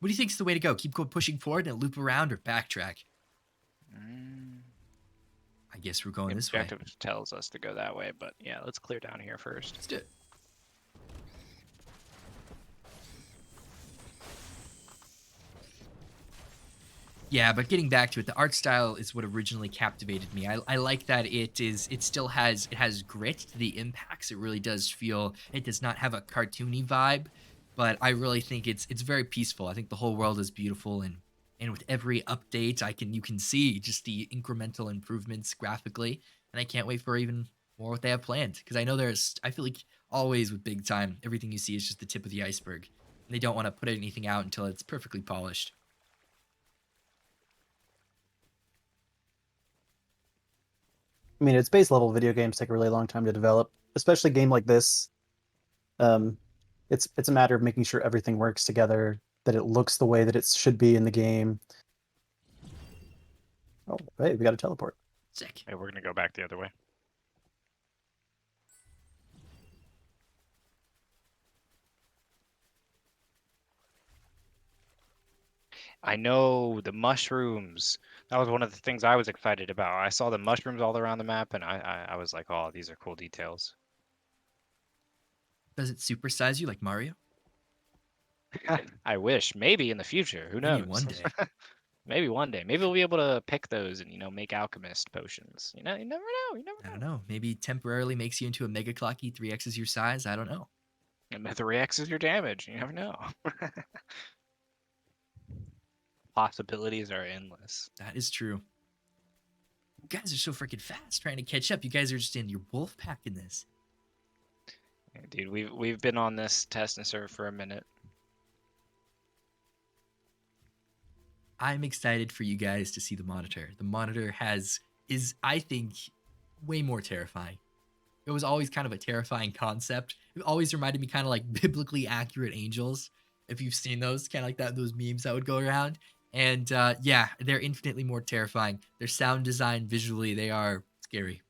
What do you think is the way to go? Keep pushing forward and loop around, or backtrack? I guess we're going this way. The objective tells us to go that way, but yeah, let's clear down here first. Let's do it. Yeah, but getting back to it, the art style is what originally captivated me. I like that it still has grit to the impacts. It really does feel, it does not have a cartoony vibe, but I really think it's very peaceful. I think the whole world is beautiful, and with every update you can see just the incremental improvements graphically, and I can't wait for even more what they have planned, because I feel like always with Big Time, everything you see is just the tip of the iceberg, and they don't want to put anything out until it's perfectly polished. I mean, it's base level video games take a really long time to develop, especially a game like this. It's a matter of making sure everything works together, that it looks the way that it should be in the game. Oh, hey, we got a teleport. Sick. Hey, we're gonna go back the other way. I know, the mushrooms. That was one of the things I was excited about. I saw the mushrooms all around the map, and I was like, oh, these are cool details. Does it supersize you like Mario? I wish. Maybe in the future. Who knows? Maybe one day. Maybe one day. Maybe we'll be able to pick those and, make alchemist potions. You never know. You never know. I don't know. Maybe temporarily makes you into a Mega Clocky, 3x's your size. I don't know. And 3x's your damage. You never know. Possibilities are endless. That is true. You guys are so freaking fast trying to catch up. You guys are just in your wolf pack in this. Yeah, dude, we've been on this test and serve for a minute. I'm excited for you guys to see the monitor. The monitor is I think way more terrifying. It was always kind of a terrifying concept. It always reminded me kind of like biblically accurate angels. If you've seen those, kind of like that, those memes that would go around. And yeah, they're infinitely more terrifying. Their sound design, visually, they are scary.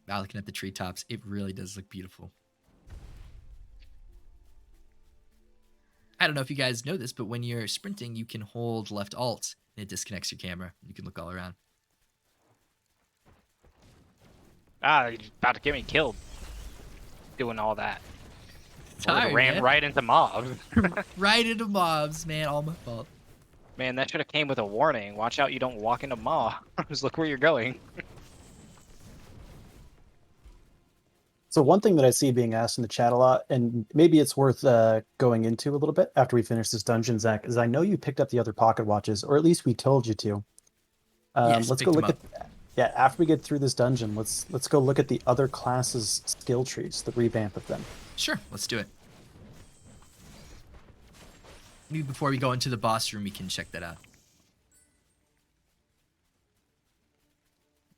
Now looking at the treetops, it really does look beautiful. I don't know if you guys know this, but when you're sprinting, you can hold left alt, and it disconnects your camera. You can look all around. Ah, you're about to get me killed. Doing all that. Tired, ran man. right into mobs. Right into mobs, man. All my fault. Man, that should have came with a warning. Watch out you don't walk into mobs. Look where you're going. So one thing that I see being asked in the chat a lot, and maybe it's worth going into a little bit after we finish this dungeon, Zach, is I know you picked up the other pocket watches, or at least we told you to. Yes, let's picked go them look up. at. Yeah, after we get through this dungeon, let's go look at the other classes' skill trees, the revamp of them. Sure, let's do it. Maybe before we go into the boss room, we can check that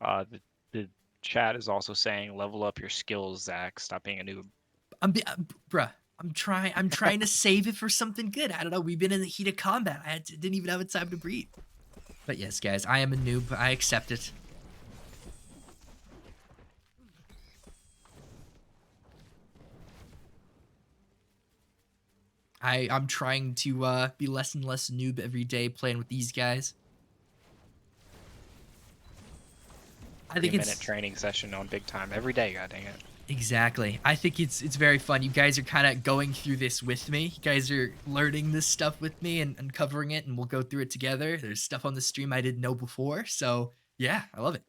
out. The chat is also saying level up your skills, Zach. Stop being a noob. Bruh, I'm trying to save it for something good. I don't know. We've been in the heat of combat. Didn't even have a time to breathe. But yes, guys, I am a noob. I accept it. I'm trying to be less and less noob every day playing with these guys. I think 3-minute it's training session on big time every day. God dang it. exactly. I think it's very fun. You guys are kind of going through this with me. You guys are learning this stuff with me and covering it, and we'll go through it together. There's stuff on the stream I didn't know before, so yeah, I love it.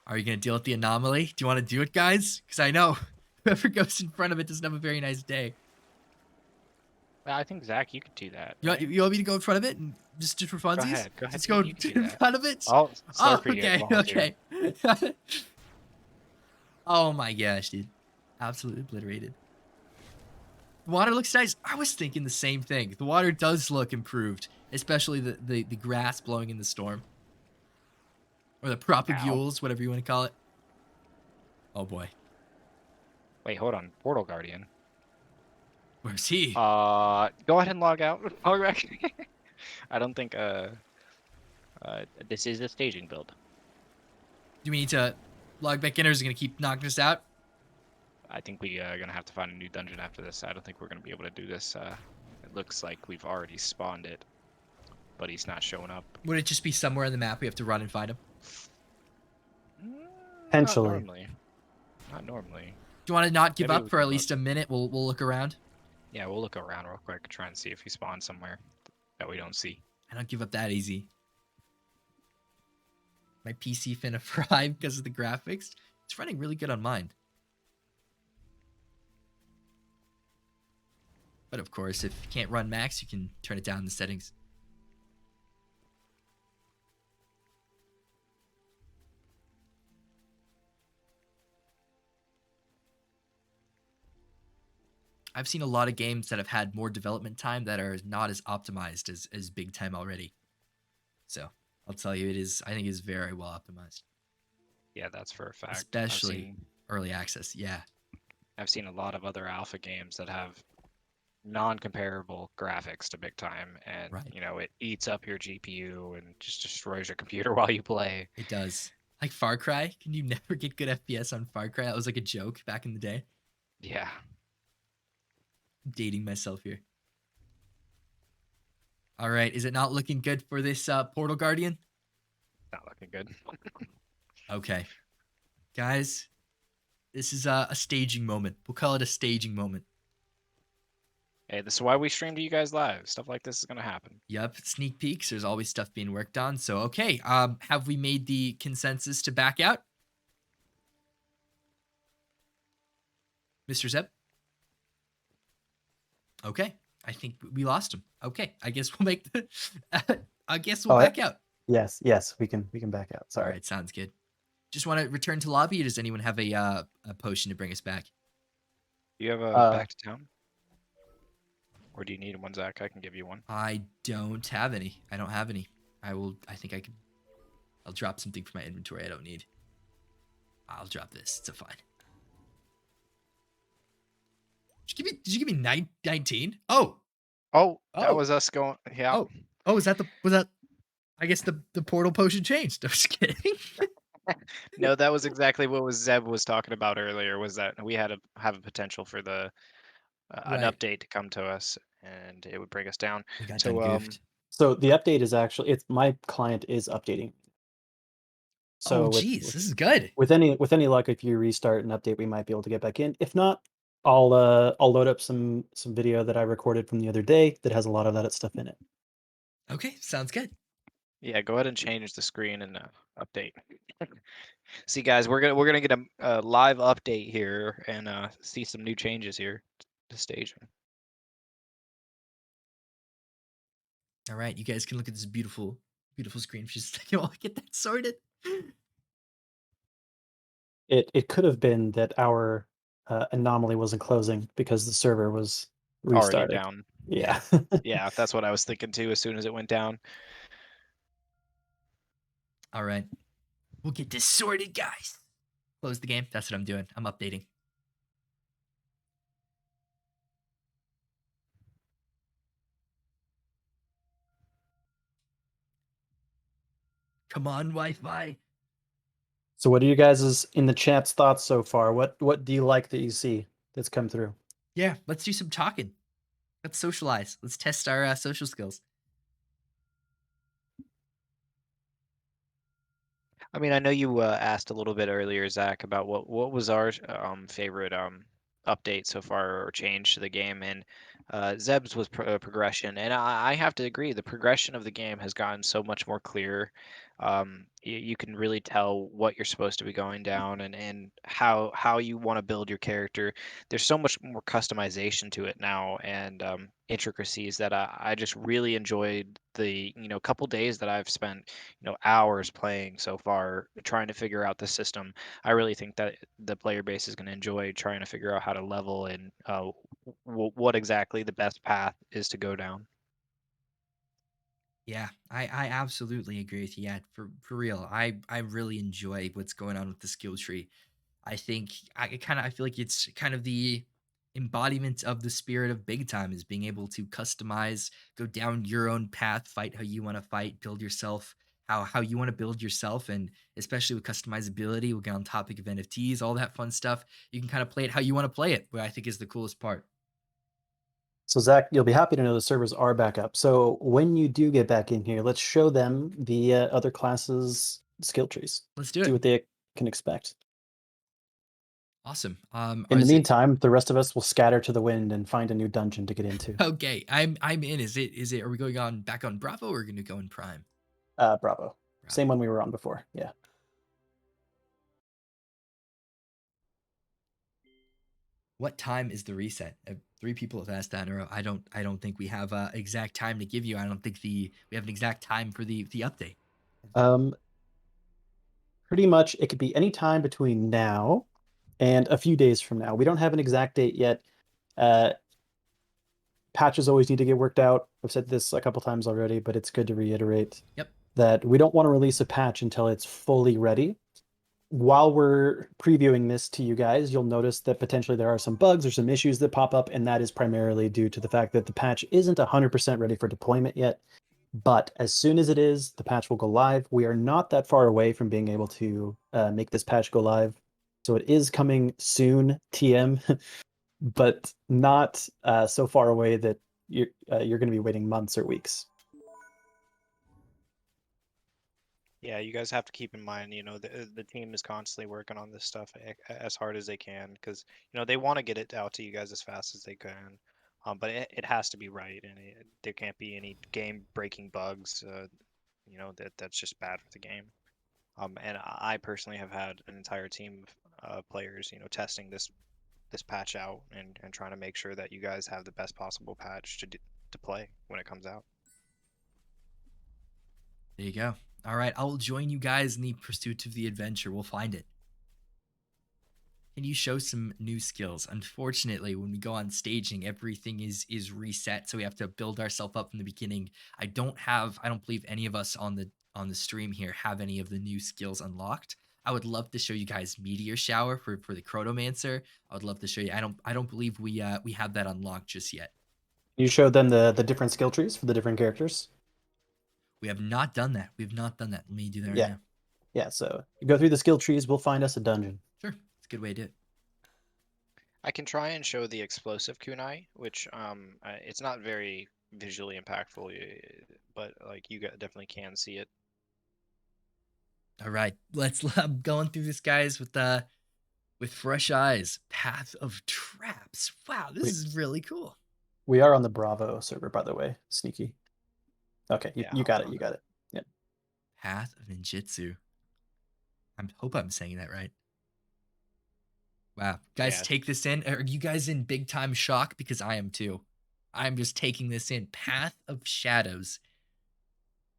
Are you gonna deal with the anomaly? Do you want to do it, guys? Because I know whoever goes in front of it doesn't have a very nice day. I think Zach, you could do that. You want, right? you want me to go in front of it and just for funsies? Go ahead. Go ahead. Let's You, go you can in do that. front of it. I'll start Oh, for you. okay, Volunteer. okay. Oh my gosh, dude. Absolutely obliterated. The water looks nice. I was thinking the same thing. The water does look improved, especially the grass blowing in the storm. Or the propagules, whatever you want to call it. Oh boy. Wait, hold on. Portal Guardian. Where's he? Go ahead and log out. Log back. I don't think this is a staging build. Do we need to log back in, or is it gonna keep knocking us out? I think we are gonna have to find a new dungeon after this. I don't think we're gonna be able to do this. It looks like we've already spawned it, but he's not showing up. Would it just be somewhere on the map we have to run and find him? Potentially. Not normally. Not normally. Do you want to not give Maybe up we for can at least a minute? We'll look around. Yeah, we'll look around real quick, try and see if he spawns somewhere that we don't see. I don't give up that easy. My PC finna fry because of the graphics. It's running really good on mine. But of course, if you can't run max, you can turn it down in the settings. I've seen a lot of games that have had more development time that are not as optimized as big time already. So I'll tell you, I think it is very well optimized. Yeah, that's for a fact. Especially early access. Yeah. I've seen a lot of other alpha games that have non-comparable graphics to big time, and Right. you know, it eats up your GPU and just destroys your computer while you play. It does. Like Far Cry. Can you never get good FPS on Far Cry? That was like a joke back in the day. Yeah. I'm dating myself here. All right. Is it not looking good for this Portal Guardian? Not looking good. Okay. Guys, this is a staging moment. We'll call it a staging moment. Hey, this is why we stream to you guys live. Stuff like this is gonna happen. Yep, sneak peeks. There's always stuff being worked on. So, okay. Have we made the consensus to back out? Mr. Zeb? Okay. I think we lost him. Okay. I guess we'll make the I guess we'll back out. Yes, we can back out. Sorry. All right, sounds good. Just want to return to lobby, or does anyone have a potion to bring us back? Do you have a back to town? Or do you need one, Zach? I can give you one. I don't have any. I don't have any. I think I can. I'll drop something from my inventory I don't need. I'll drop this. It's a fine. Did you give me 19? Oh. Oh, that was us going. Yeah. Oh, was that? I guess the portal potion changed. I'm just kidding. No, that was exactly what Zeb was talking about earlier. Was that we had to have a potential for the an Right. update to come to us, and it would bring us down. We got So, done goofed. So the update is actually my client is updating. So Oh, geez, this is good. with any luck, if you restart and update, we might be able to get back in. If not, I'll load up some video that I recorded from the other day that has a lot of that stuff in it. Okay, sounds good. yeah, go ahead and change the screen and update. See, guys, we're gonna get a live update here and see some new changes here to staging. All right, you guys can look at this beautiful screen for just a second while I get that sorted. It could have been that our anomaly wasn't closing because the server was Already restarted. down. Yeah. Yeah, that's what I was thinking too. As soon as it went down. All right, we'll get this sorted, guys. Close the game. That's what I'm doing. I'm updating. Come on, Wi-Fi. So what are you guys' in the chat's thoughts so far? What do you like that you see that's come through? Yeah, let's do some talking. Let's socialize. Let's test our social skills. I mean, I know you asked a little bit earlier, Zach, about what was our favorite update so far or change to the game, and Zeb's was progression, and I have to agree, the progression of the game has gotten so much more clear. You can really tell what you're supposed to be going down, and how you want to build your character. There's so much more customization to it now, and intricacies that I just really enjoyed the couple days that I've spent hours playing so far trying to figure out the system. I really think that the player base is going to enjoy trying to figure out how to level and what exactly the best path is to go down. Yeah, I absolutely agree with you. Yeah, for real. I really enjoy what's going on with the skill tree. I think I feel like it's kind of the embodiment of the spirit of big time is being able to customize, go down your own path, fight how you want to fight, build yourself how you want to build yourself, and especially with customizability, we'll get on topic of NFTs, all that fun stuff. You can kind of play it how you want to play it, what I think is the coolest part. So Zach, you'll be happy to know the servers are back up. So when you do get back in here, let's show them the other classes' skill trees. Let's do See it. what they can expect. Awesome. In Or the is it meantime, the rest of us will scatter to the wind and find a new dungeon to get into. okay? I'm in. Is it? Are we going on back on Bravo or are we going to go in Prime? Bravo. Bravo. Same one we were on before. Yeah. What time is the reset? Three people have asked that in a row. I don't think we have exact time to give you. I don't think we have an exact time for the update. Um, Pretty much it could be any time between now and a few days from now. We don't have an exact date yet. Uh, Patches always need to get worked out. I've said this a couple times already, but it's good to reiterate Yep. that we don't want to release a patch until it's fully ready. While we're previewing this to you guys, you'll notice that potentially there are some bugs or some issues that pop up, and that is primarily due to the fact that the patch isn't 100% ready for deployment yet. But as soon as it is, the patch will go live. We are not that far away from being able to make this patch go live. So it is coming soon, TM, but not so far away that you're going to be waiting months or weeks. Yeah, you guys have to keep in mind, the team is constantly working on this stuff as hard as they can because, they want to get it out to you guys as fast as they can. But it has to be right, and there can't be any game-breaking bugs, that's just bad for the game. And I personally have had an entire team of players, testing this patch out and trying to make sure that you guys have the best possible patch to play when it comes out. There you go. All right, I'll join you guys in the pursuit of the adventure. We'll find it. Can you show some new skills? Unfortunately, when we go on staging, everything is reset, so we have to build ourselves up from the beginning. I don't believe any of us on the stream here have any of the new skills unlocked. I would love to show you guys Meteor Shower for the Chronomancer. I would love to show you. I don't believe we have that unlocked just yet. You showed them the different skill trees for the different characters. We have not done that. We have not done that. Let me do that right Yeah, now. yeah. So you go through the skill trees, we'll find us a dungeon. Sure, it's a good way to do it. I can try and show the explosive kunai, which it's not very visually impactful, but like you definitely can see it. All right, let's. I'm going through this, guys, with fresh eyes. Path of Traps. Wow, this We is really cool. we are on the Bravo server, by the way. Sneaky. Okay, Yeah, you got it. I'm You got it. Yeah. Path of Ninjutsu. I hope I'm saying that right. Wow, guys, yeah. take this in. Are you guys in big time shock? Because I am too. I'm just taking this in. Path of Shadows.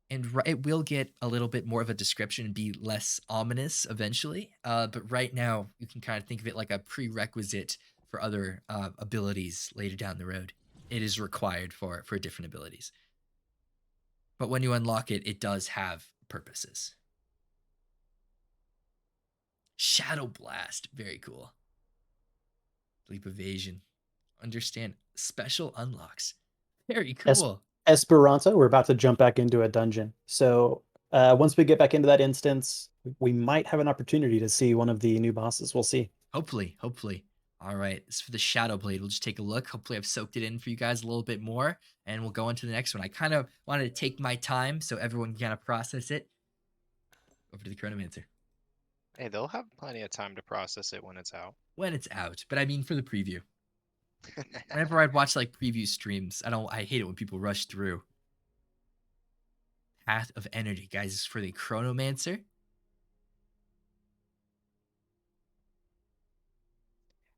And it will get a little bit more of a description and be less ominous eventually. But right now, you can kind of think of it like a prerequisite for other abilities later down the road. It is required for different abilities. But when you unlock it, it does have purposes. Shadow Blast. Very cool. Leap Evasion. Understand special unlocks. Very Es- cool. Esperanto, we're about to jump back into a dungeon. So once we get back into that instance, we might have an opportunity to see one of the new bosses. We'll see. Hopefully, hopefully. All right, this is for the Shadow Blade. We'll just take a look. Hopefully, I've soaked it in for you guys a little bit more, and we'll go into the next one. I kind of wanted to take my time so everyone can kind of process it. Over to the Chronomancer. Hey, they'll have plenty of time to process it when it's out. When it's out, but I mean for the preview. Whenever I'd watch like preview streams, I hate it when people rush through. Path of Energy, guys, is for the Chronomancer.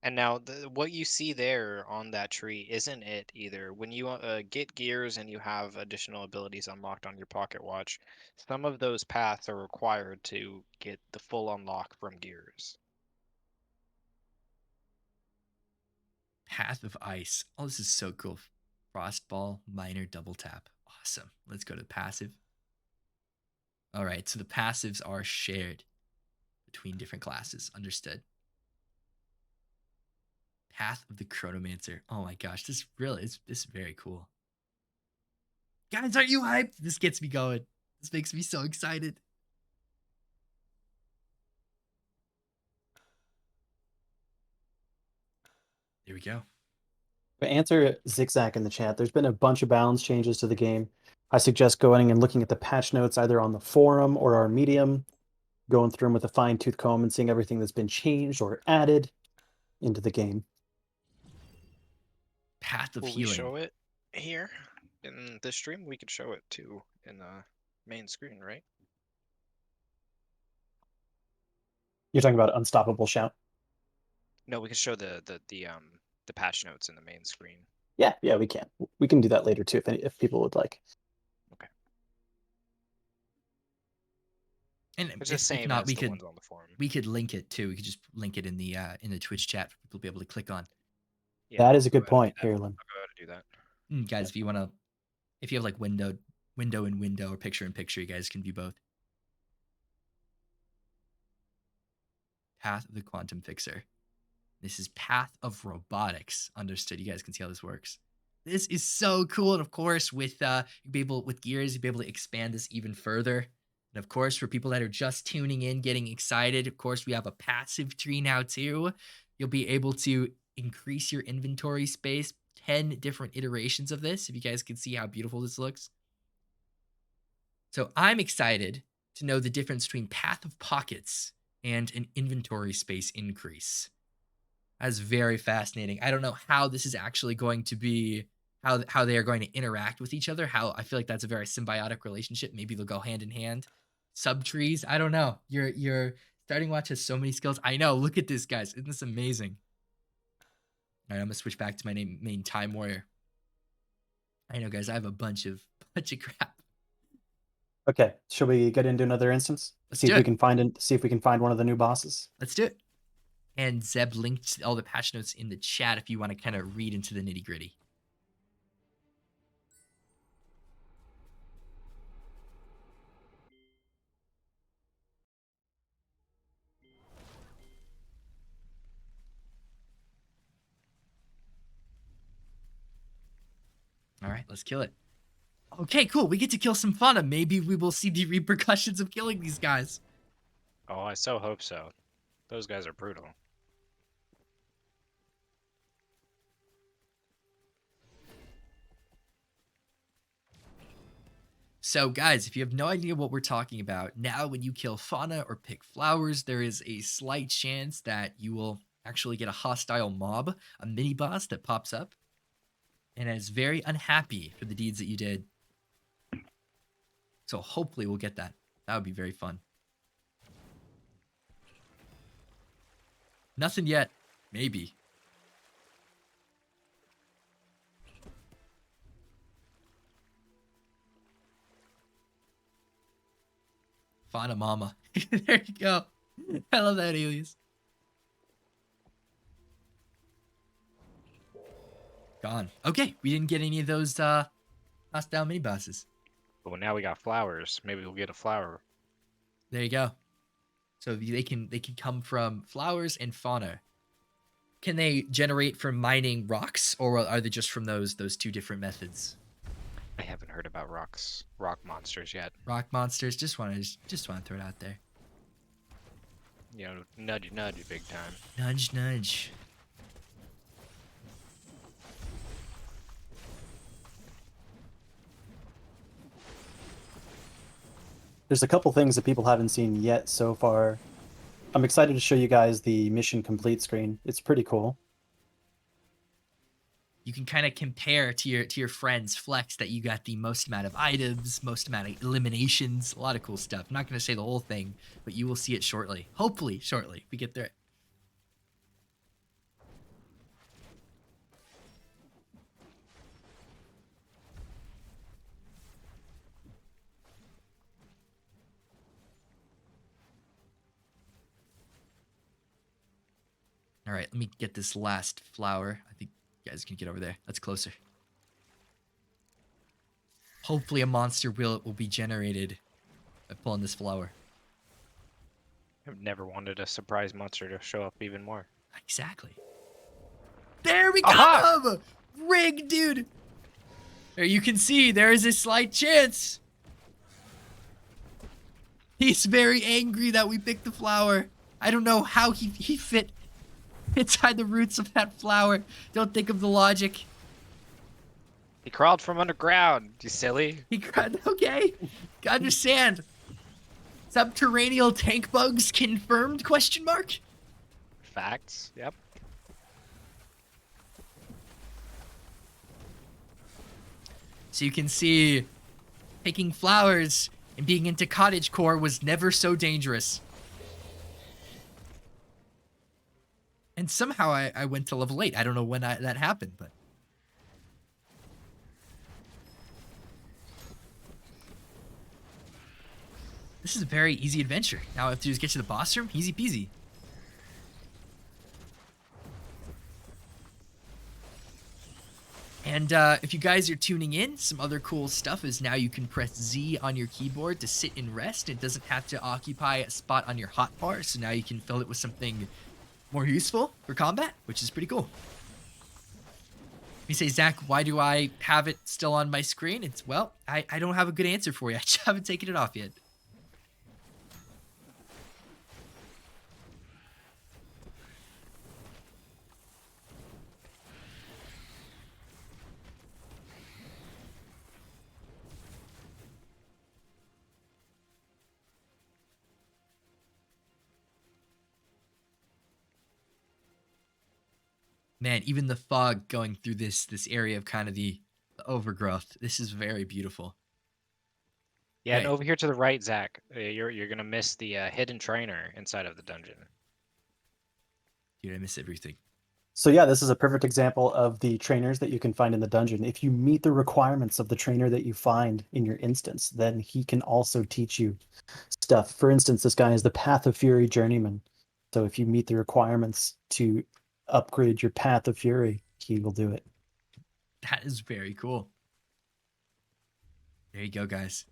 And now, what you see there on that tree isn't it either. When you get gears and you have additional abilities unlocked on your pocket watch, some of those paths are required to get the full unlock from gears. Path of Ice. Oh, this is so cool. Frostball, Minor, Double Tap. Awesome. Let's go to the passive. All right, so the passives are shared between different classes. Understood. Path of the Chronomancer. Oh my gosh, this is very cool. Guys, are you hyped? This gets me going. This makes me so excited. There we go. Answer Zigzag in the chat. There's been a bunch of balance changes to the game. I suggest going and looking at the patch notes either on the forum or our Medium, going through them with a fine-tooth comb and seeing everything that's been changed or added into the game. Path of Will we Healing. show it here in this stream? We could show it too in the main screen, right? You're talking about Unstoppable Shout? No, we can show the patch notes in the main screen. Yeah, we can. We can do that later too if people would like. Okay. And It's the if same not, as the ones on the forum. we could link it too. We could just link it in the Twitch chat for people to be able to click on. Yeah, That is a I'll good go ahead point, Harlan. I'll go ahead and do that. Guys, if you want to, if you have like window in window or picture in picture, you guys can view both. Path of the Quantum Fixer. This is Path of Robotics. Understood. You guys can see how this works. This is so cool. And of course, with with gears, you'll be able to expand this even further. And of course, for people that are just tuning in, getting excited, of course, we have a passive tree now too. You'll be able to increase your inventory space, 10 different iterations of this, if you guys can see how beautiful this looks. So I'm excited to know the difference between Path of Pockets and an inventory space increase. That's very fascinating. I don't know how this is actually going to be, how they are going to interact with each other. How I feel like that's a very symbiotic relationship. Maybe they'll go hand in hand. Subtrees. I don't know. Your Starting Watch has so many skills. I know. Look at this, guys. Isn't this amazing? All right, I'm gonna switch back to my main Time Warrior. I know, guys. I have a bunch of crap. Okay, shall we get into another instance? Let's See do if we it. can find one of the new bosses. Let's do it. And Zeb linked all the patch notes in the chat if you want to kind of read into the nitty gritty. All right, let's kill it. Okay, cool. We get to kill some fauna. Maybe we will see the repercussions of killing these guys. Oh, I so hope so. Those guys are brutal. So, guys, if you have no idea what we're talking about, now when you kill fauna or pick flowers, there is a slight chance that you will actually get a hostile mob, a mini boss that pops up, and is very unhappy for the deeds that you did. So hopefully we'll get that. That would be very fun. Nothing yet. Maybe. Fauna Mama. There you go. I love that alias. Gone. Okay, we didn't get any of those hostile mini bosses. But now we got flowers. Maybe we'll get a flower. There you go. So they can come from flowers and fauna. Can they generate from mining rocks, or are they just from those two different methods? I haven't heard about rock monsters yet. Rock monsters. Just want to throw it out there. You know, nudge, nudge, big time. Nudge, nudge. There's a couple things that people haven't seen yet so far. I'm excited to show you guys the mission complete screen. It's pretty cool. You can kind of compare to your friends, flex that you got the most amount of items, most amount of eliminations, a lot of cool stuff. I'm not going to say the whole thing, but you will see it shortly. Hopefully, shortly. We get there. All right, let me get this last flower. I think you guys can get over there. That's closer. Hopefully a monster will be generated by pulling this flower. I've never wanted a surprise monster to show up even more. Exactly. There we Aha! go! Rig, dude! There you can see, there is a slight chance. He's very angry that we picked the flower. I don't know how he fit inside the roots of that flower. Don't think of the logic. He crawled from underground, you silly. He cried, okay. Understand. Subterranean tank bugs confirmed, question mark? Facts, yep. So you can see picking flowers and being into cottagecore was never so dangerous. And somehow I went to level 8. I don't know when that happened, but... This is a very easy adventure. Now all I have to do is get to the boss room. Easy peasy. And if you guys are tuning in, some other cool stuff is now you can press Z on your keyboard to sit and rest. It doesn't have to occupy a spot on your hotbar, so now you can fill it with something more useful for combat, which is pretty cool. You say, Zach, why do I have it still on my screen? It's, well, I don't have a good answer for you. I just haven't taken it off yet. Man, even the fog going through this area of kind of the overgrowth. This is very beautiful. Yeah, and Right. over here to the right, Zach, you're gonna miss the hidden trainer inside of the dungeon. Dude, I miss everything. So yeah, this is a perfect example of the trainers that you can find in the dungeon. If you meet the requirements of the trainer that you find in your instance, then he can also teach you stuff. For instance, this guy is the Path of Fury Journeyman. So if you meet the requirements to upgrade your Path of Fury, he will do it. That is very cool. There you go, guys.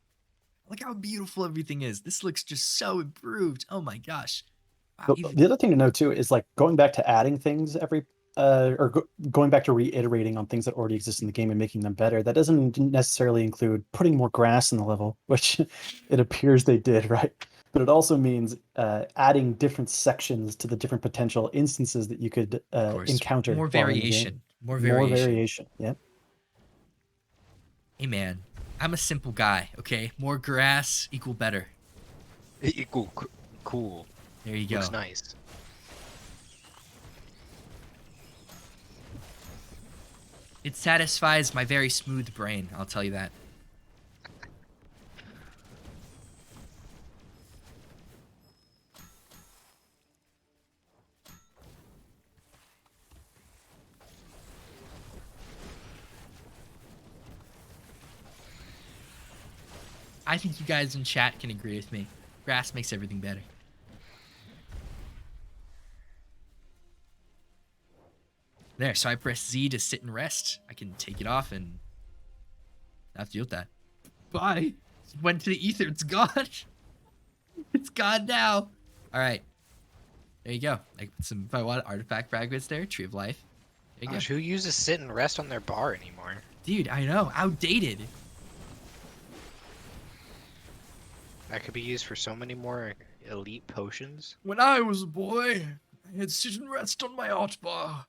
Look how beautiful everything is. This looks just so improved. Oh my gosh. Wow, The other thing to know too is like going back to adding things going back to reiterating on things that already exist in the game and making them better. That doesn't necessarily include putting more grass in the level, which it appears they did, right? But it also means adding different sections to the different potential instances that you could of course. encounter. More while in the variation. game. More variation. More variation. Yeah. Hey man, I'm a simple guy, okay? More grass equal better. Cool. There you go. Looks nice. It satisfies my very smooth brain, I'll tell you that. I think you guys in chat can agree with me. Grass makes everything better. There, so I press Z to sit and rest. I can take it off and not have to deal with that. Bye. Went to the ether. It's gone. It's gone now. All right. There you go. Like some, if I want artifact fragments there, Tree of Life. There you go. Gosh, who uses sit and rest on their bar anymore? Dude, I know. Outdated. That could be used for so many more elite potions. When I was a boy, I had sit and rest on my art bar.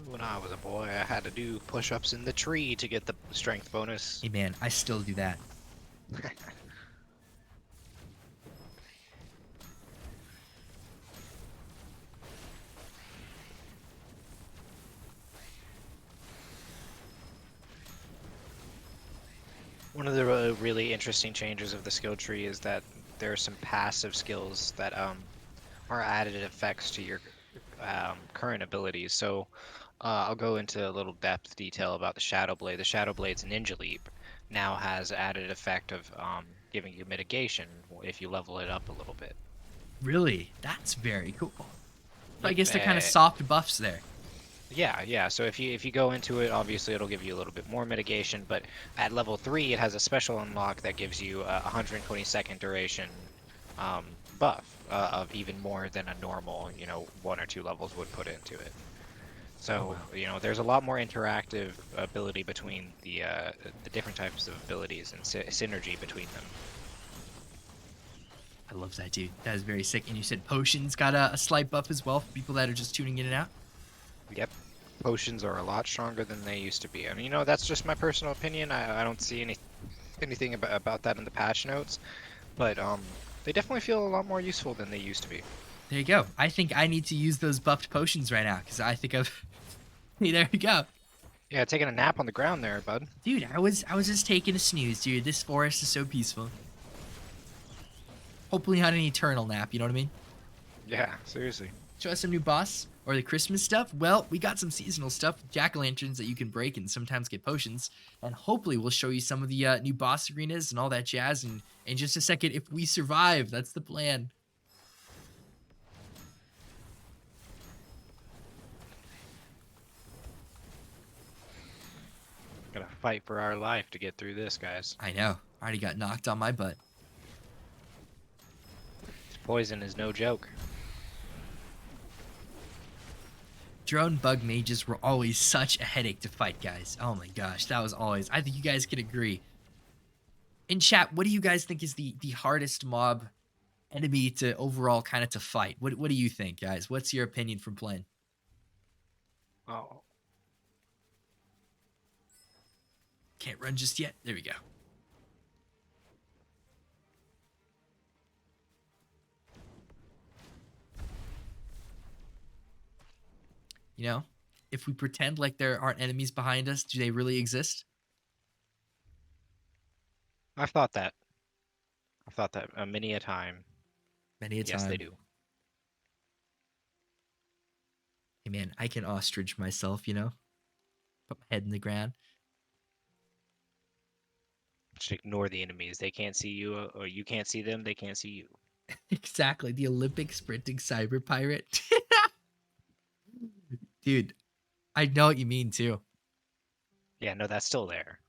When I was a boy, I had to do push-ups in the tree to get the strength bonus. Hey man, I still do that. One of the really interesting changes of the skill tree is that there are some passive skills that are added effects to your current abilities. So I'll go into a little depth detail about the Shadow Blade. The Shadow Blade's Ninja Leap now has added effect of giving you mitigation if you level it up a little bit. Really? That's very cool. So I Yep, guess they're kind of soft buffs there. Yeah. So if you go into it, obviously it'll give you a little bit more mitigation, but at level 3, it has a special unlock that gives you a 120-second duration buff of even more than a normal, 1 or 2 levels would put into it. So, there's a lot more interactive ability between the different types of abilities and synergy between them. I love that, dude. That is very sick. And you said potions got a slight buff as well for people that are just tuning in and out? Yep. Potions are a lot stronger than they used to be. I mean, that's just my personal opinion. I don't see anything about that in the patch notes, but they definitely feel a lot more useful than they used to be. There you go. I think I need to use those buffed potions right now because I think of. There you go. Yeah, taking a nap on the ground there, bud. Dude, I was just taking a snooze, dude. This forest is so peaceful. Hopefully not an eternal nap, you know what I mean? Yeah, seriously. Show us some new boss or the Christmas stuff. Well, we got some seasonal stuff, jack-o'-lanterns that you can break and sometimes get potions. And hopefully we'll show you some of the new boss arenas and all that jazz and in just a second if we survive. That's the plan. Gotta fight for our life to get through this, guys. I know. I already got knocked on my butt. This poison is no joke. Drone bug mages were always such a headache to fight, guys. Oh my gosh, that was always. I think you guys can agree. In chat, what do you guys think is the hardest mob enemy to overall kind of to fight? What do you think, guys? What's your opinion from playing? Oh. Can't run just yet. There we go. You know, if we pretend like there aren't enemies behind us, do they really exist? I've thought that. I've thought that many a time. Many a time. Yes, they do. Hey man, I can ostrich myself, you know? Put my head in the ground. Just ignore the enemies. They can't see you, or you can't see them. They can't see you. Exactly. The Olympic sprinting cyber pirate. Dude, I know what you mean too. Yeah, no, that's still there.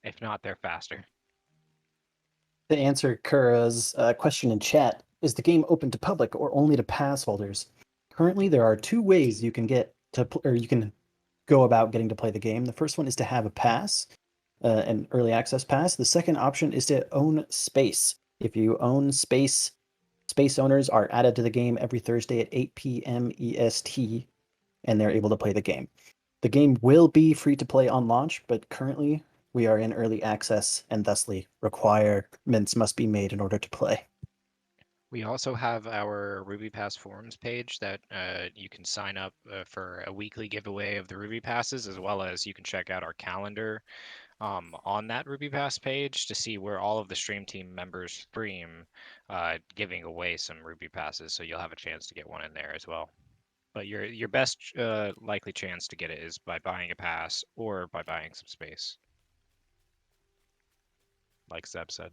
If not, they're faster. To answer Kura's question in chat, is the game open to public or only to pass holders? Currently, there are 2 ways you can get to, or you can go about getting to play the game. The first one is to have a pass, an early access pass. The second option is to own space. If you own space, space owners are added to the game every Thursday at 8 p.m. EST, and they're able to play the game. The game will be free to play on launch, but currently we are in early access, and thusly requirements must be made in order to play. We also have our Ruby Pass forums page that you can sign up for a weekly giveaway of the Ruby Passes, as well as you can check out our calendar on that Ruby Pass page to see where all of the stream team members stream giving away some Ruby Passes. So you'll have a chance to get one in there as well. But your best likely chance to get it is by buying a pass or by buying some space. Like Zeb said.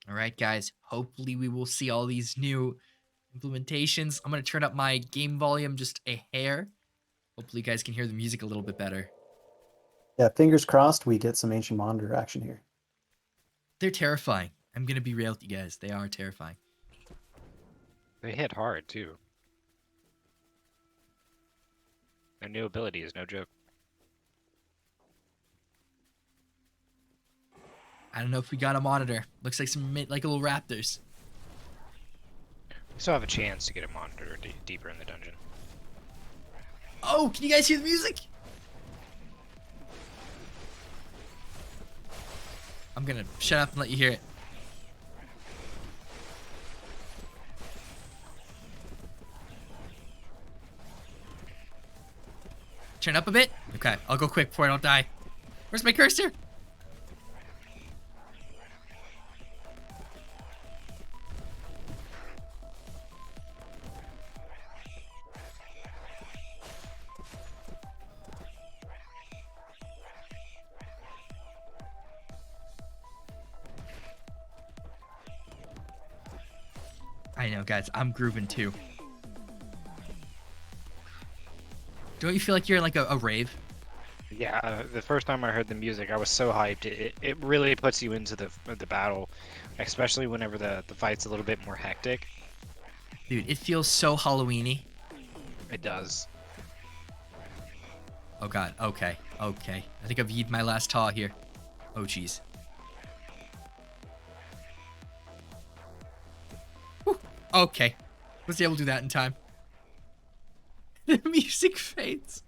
All right, guys. Hopefully we will see all these new implementations. I'm gonna turn up my game volume just a hair. Hopefully you guys can hear the music a little bit better. Yeah, fingers crossed we get some Ancient Monitor action here. They're terrifying. I'm gonna be real with you guys. They are terrifying. They hit hard too. Their new ability is no joke. I don't know if we got a monitor. Looks like some like little raptors. We still have a chance to get a monitor deeper in the dungeon. Oh, can you guys hear the music? I'm gonna shut up and let you hear it. Turn up a bit? Okay, I'll go quick before I don't die. Where's my cursor? I know, guys, I'm grooving too. Don't you feel like you're in like a rave? Yeah, the first time I heard the music, I was so hyped. It really puts you into the battle, especially whenever the fight's a little bit more hectic. Dude, it feels so Halloween-y. It does. Oh god, okay, okay. I think I've yeeted my last taw here. Oh jeez. Whew, okay. Was able to do that in time. The music fades.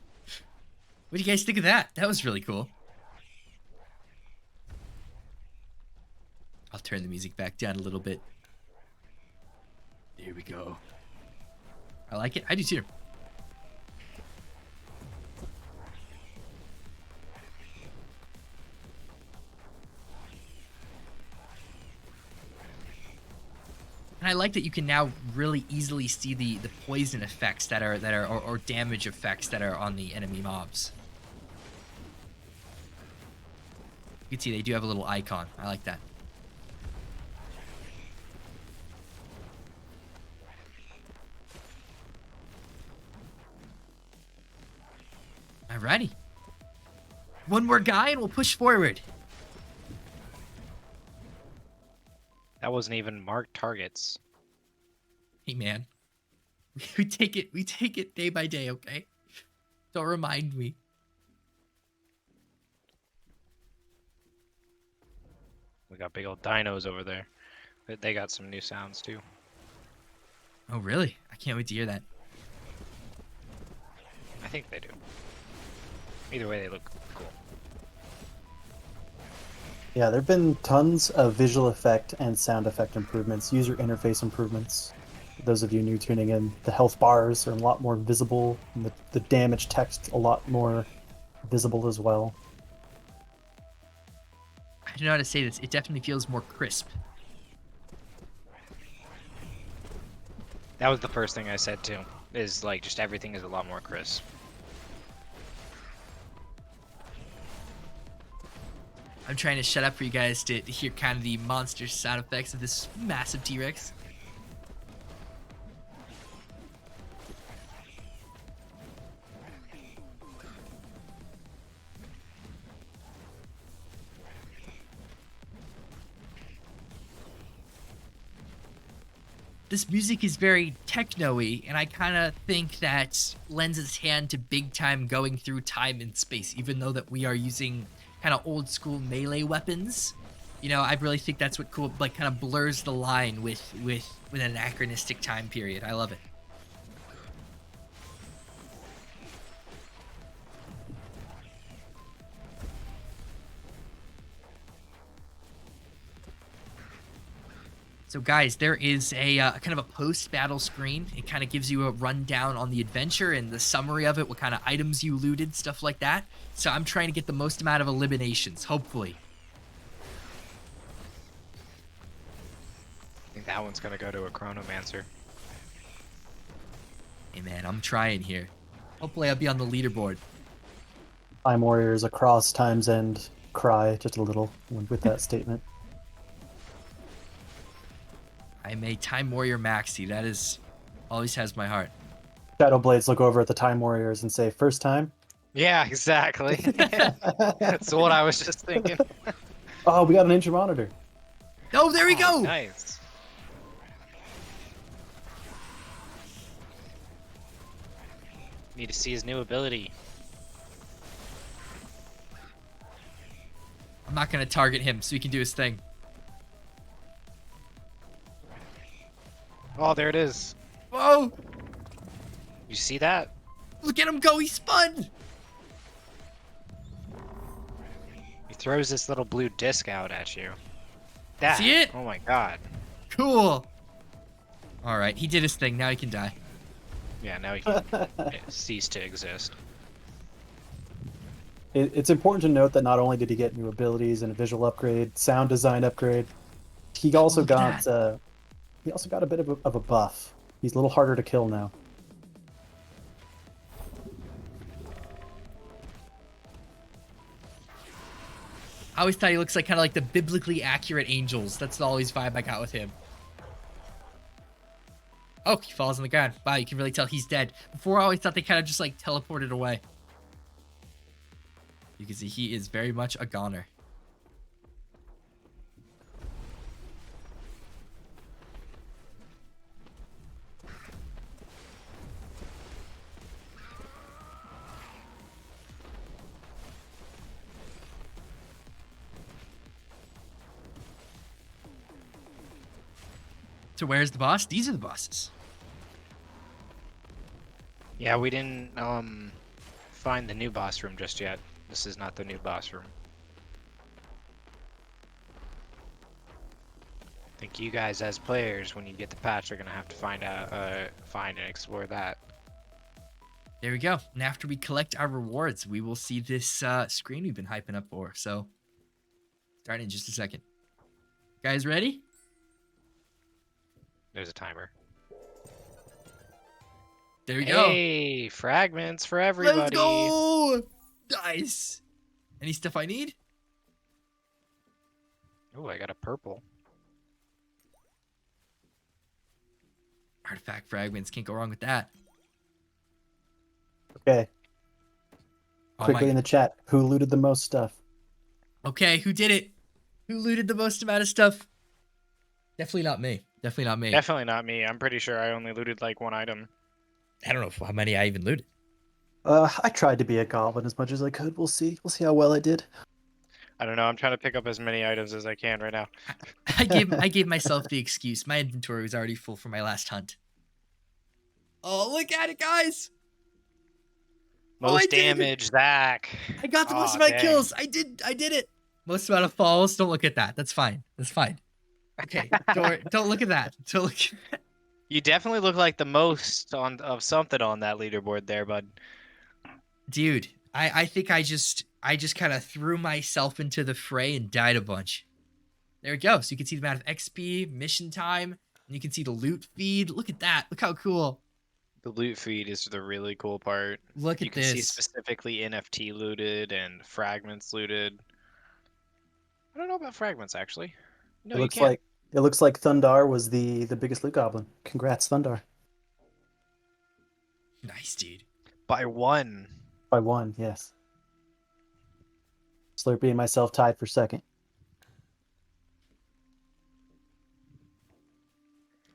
What do you guys think of that? That was really cool. I'll turn the music back down a little bit. There we go. I like it. I do too. And I like that you can now really easily see the poison effects that are or damage effects that are on the enemy mobs. You can see they do have a little icon. I like that. Alrighty. One more guy and we'll push forward. That wasn't even marked targets. Hey man. We take it day by day, okay? Don't remind me. We got big old dinos over there. They got some new sounds too. Oh really? I can't wait to hear that. I think they do. Either way, they look cool. Yeah, there have been tons of visual effect and sound effect improvements, user interface improvements. For those of you new tuning in, the health bars are a lot more visible, and the damage text a lot more visible as well. I don't know how to say this. It definitely feels more crisp. That was the first thing I said too. Is like just everything is a lot more crisp. I'm trying to shut up for you guys to hear kind of the monster sound effects of this massive T-Rex. This music is very techno-y, and I kind of think that lends its hand to big time going through time and space, even though that we are using kind of old school melee weapons. You know, I really think that's what cool, like, kind of blurs the line with an anachronistic time period. I love it. So guys, there is a kind of a post-battle screen. It kind of gives you a rundown on the adventure and the summary of it, what kind of items you looted, stuff like that. So I'm trying to get the most amount of eliminations, hopefully. I think that one's gonna go to a Chronomancer. Hey man, I'm trying here. Hopefully I'll be on the leaderboard. Time Warriors across Time's End cry just a little with that statement. I'm a Time Warrior Maxi. That is Always has my heart. Shadow Blades look over at the Time Warriors and say, "First time." Yeah, exactly. That's what I was just thinking. Oh, we got an Ninja Monitor. Oh, there we Oh, go. nice. Need to see his new ability. I'm not gonna target him so he can do his thing. Oh, there it is. Whoa! You see that? Look at him go. He spun. He throws this little blue disc out at you. That. See it? Oh my god. Cool. All right, he did his thing. Now he can die. Yeah, now he can cease to exist. It's important to note that not only did he get new abilities and a visual upgrade, sound design upgrade, he also look at got a bit of a buff. He's a little harder to kill now. I always thought he looks like kind of like the biblically accurate angels. That's the always vibe I got with him. Oh, he falls on the ground. Wow, you can really tell he's dead. Before, I always thought they kind of just like teleported away. You can see he is very much a goner. So where's the boss? These are the bosses. Yeah, we didn't find the new boss room just yet. This is not the new boss room. I think you guys as players, when you get the patch, are gonna have to find and explore that. There we go. And after we collect our rewards, we will see this screen we've been hyping up for. So, starting in just a second. Guys ready? There's a timer. There we go. Hey, fragments for everybody. Let's go! Nice. Any stuff I need? Oh, I got a purple. Artifact fragments. Can't go wrong with that. Okay, Oh quickly in my. the chat, who looted the most stuff? Okay, who did it? Who looted the most amount of stuff? Definitely not me. Definitely not me. Definitely not me. I'm pretty sure I only looted like one item. I don't know how many I even looted. I tried to be a goblin as much as I could. We'll see. We'll see how well I did. I don't know. I'm trying to pick up as many items as I can right now. I gave myself the excuse. My inventory was already full for my last hunt. Oh, look at it, guys! Oh, Most I did it! damage, Zach. I got the most Aw, amount of dang. kills. I did it. Most amount of falls. Don't look at that. That's fine. That's fine. Okay. Don't look at that. Don't look. You definitely look like the most of something on that leaderboard there, bud. Dude, I think I just kind of threw myself into the fray and died a bunch. There we go. So you can see the amount of XP, mission time, and you can see the loot feed. Look at that. Look how cool. The loot feed is the really cool part. Look You at can see this. specifically NFT looted and fragments looted. I don't know about fragments actually. No, It you looks can't. like Thundar was the biggest loot goblin. Congrats, Thundar. Nice, dude. By one. By one, yes. Slurpee and myself tied for second.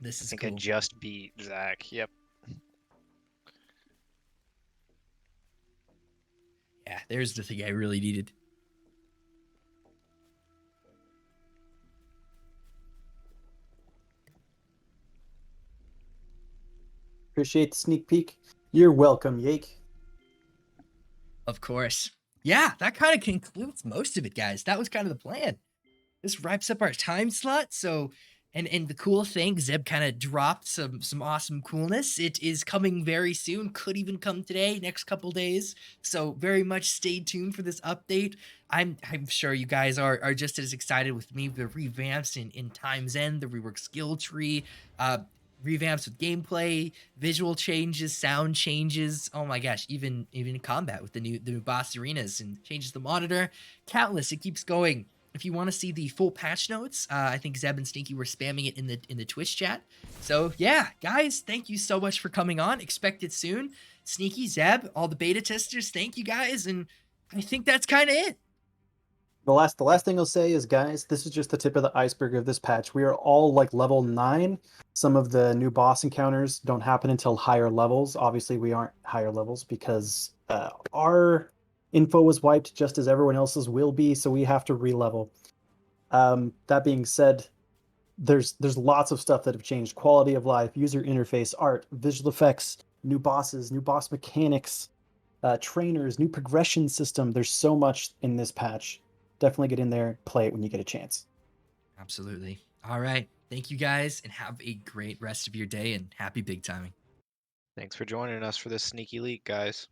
This I is think cool. I just beat Zach. Yep. Yeah, there's the thing I really needed. Appreciate the sneak peek. You're welcome, Yake. Of course. Yeah, that kind of concludes most of it, guys. That was kind of the plan. This wraps up our time slot. So, and the cool thing, Zeb kind of dropped some awesome coolness. It is coming very soon. Could even come today, next couple days. So very much stay tuned for this update. I'm sure you guys are just as excited with me. The revamps in Time's End, the rework skill tree, revamps with gameplay, visual changes, sound changes. Oh my gosh, even combat with the new boss arenas and changes the monitor. Countless. It keeps going. If you want to see the full patch notes, I think Zeb and Sneaky were spamming it in the Twitch chat. So yeah, guys, thank you so much for coming on. Expect it soon. Sneaky, Zeb, all the beta testers, thank you guys, and I think that's kind of it. The last thing I'll say is, guys, this is just the tip of the iceberg of this patch. We are all like level 9. Some of the new boss encounters don't happen until higher levels. Obviously, we aren't higher levels because our info was wiped just as everyone else's will be, so we have to re-level. That being said, there's lots of stuff that have changed: quality of life, user interface, art, visual effects, new bosses, new boss mechanics, trainers, new progression system. There's so much in this patch. Definitely get in there, play it when you get a chance. Absolutely. All right. Thank you guys, and have a great rest of your day, and happy big timing. Thanks for joining us for this sneaky leak, guys.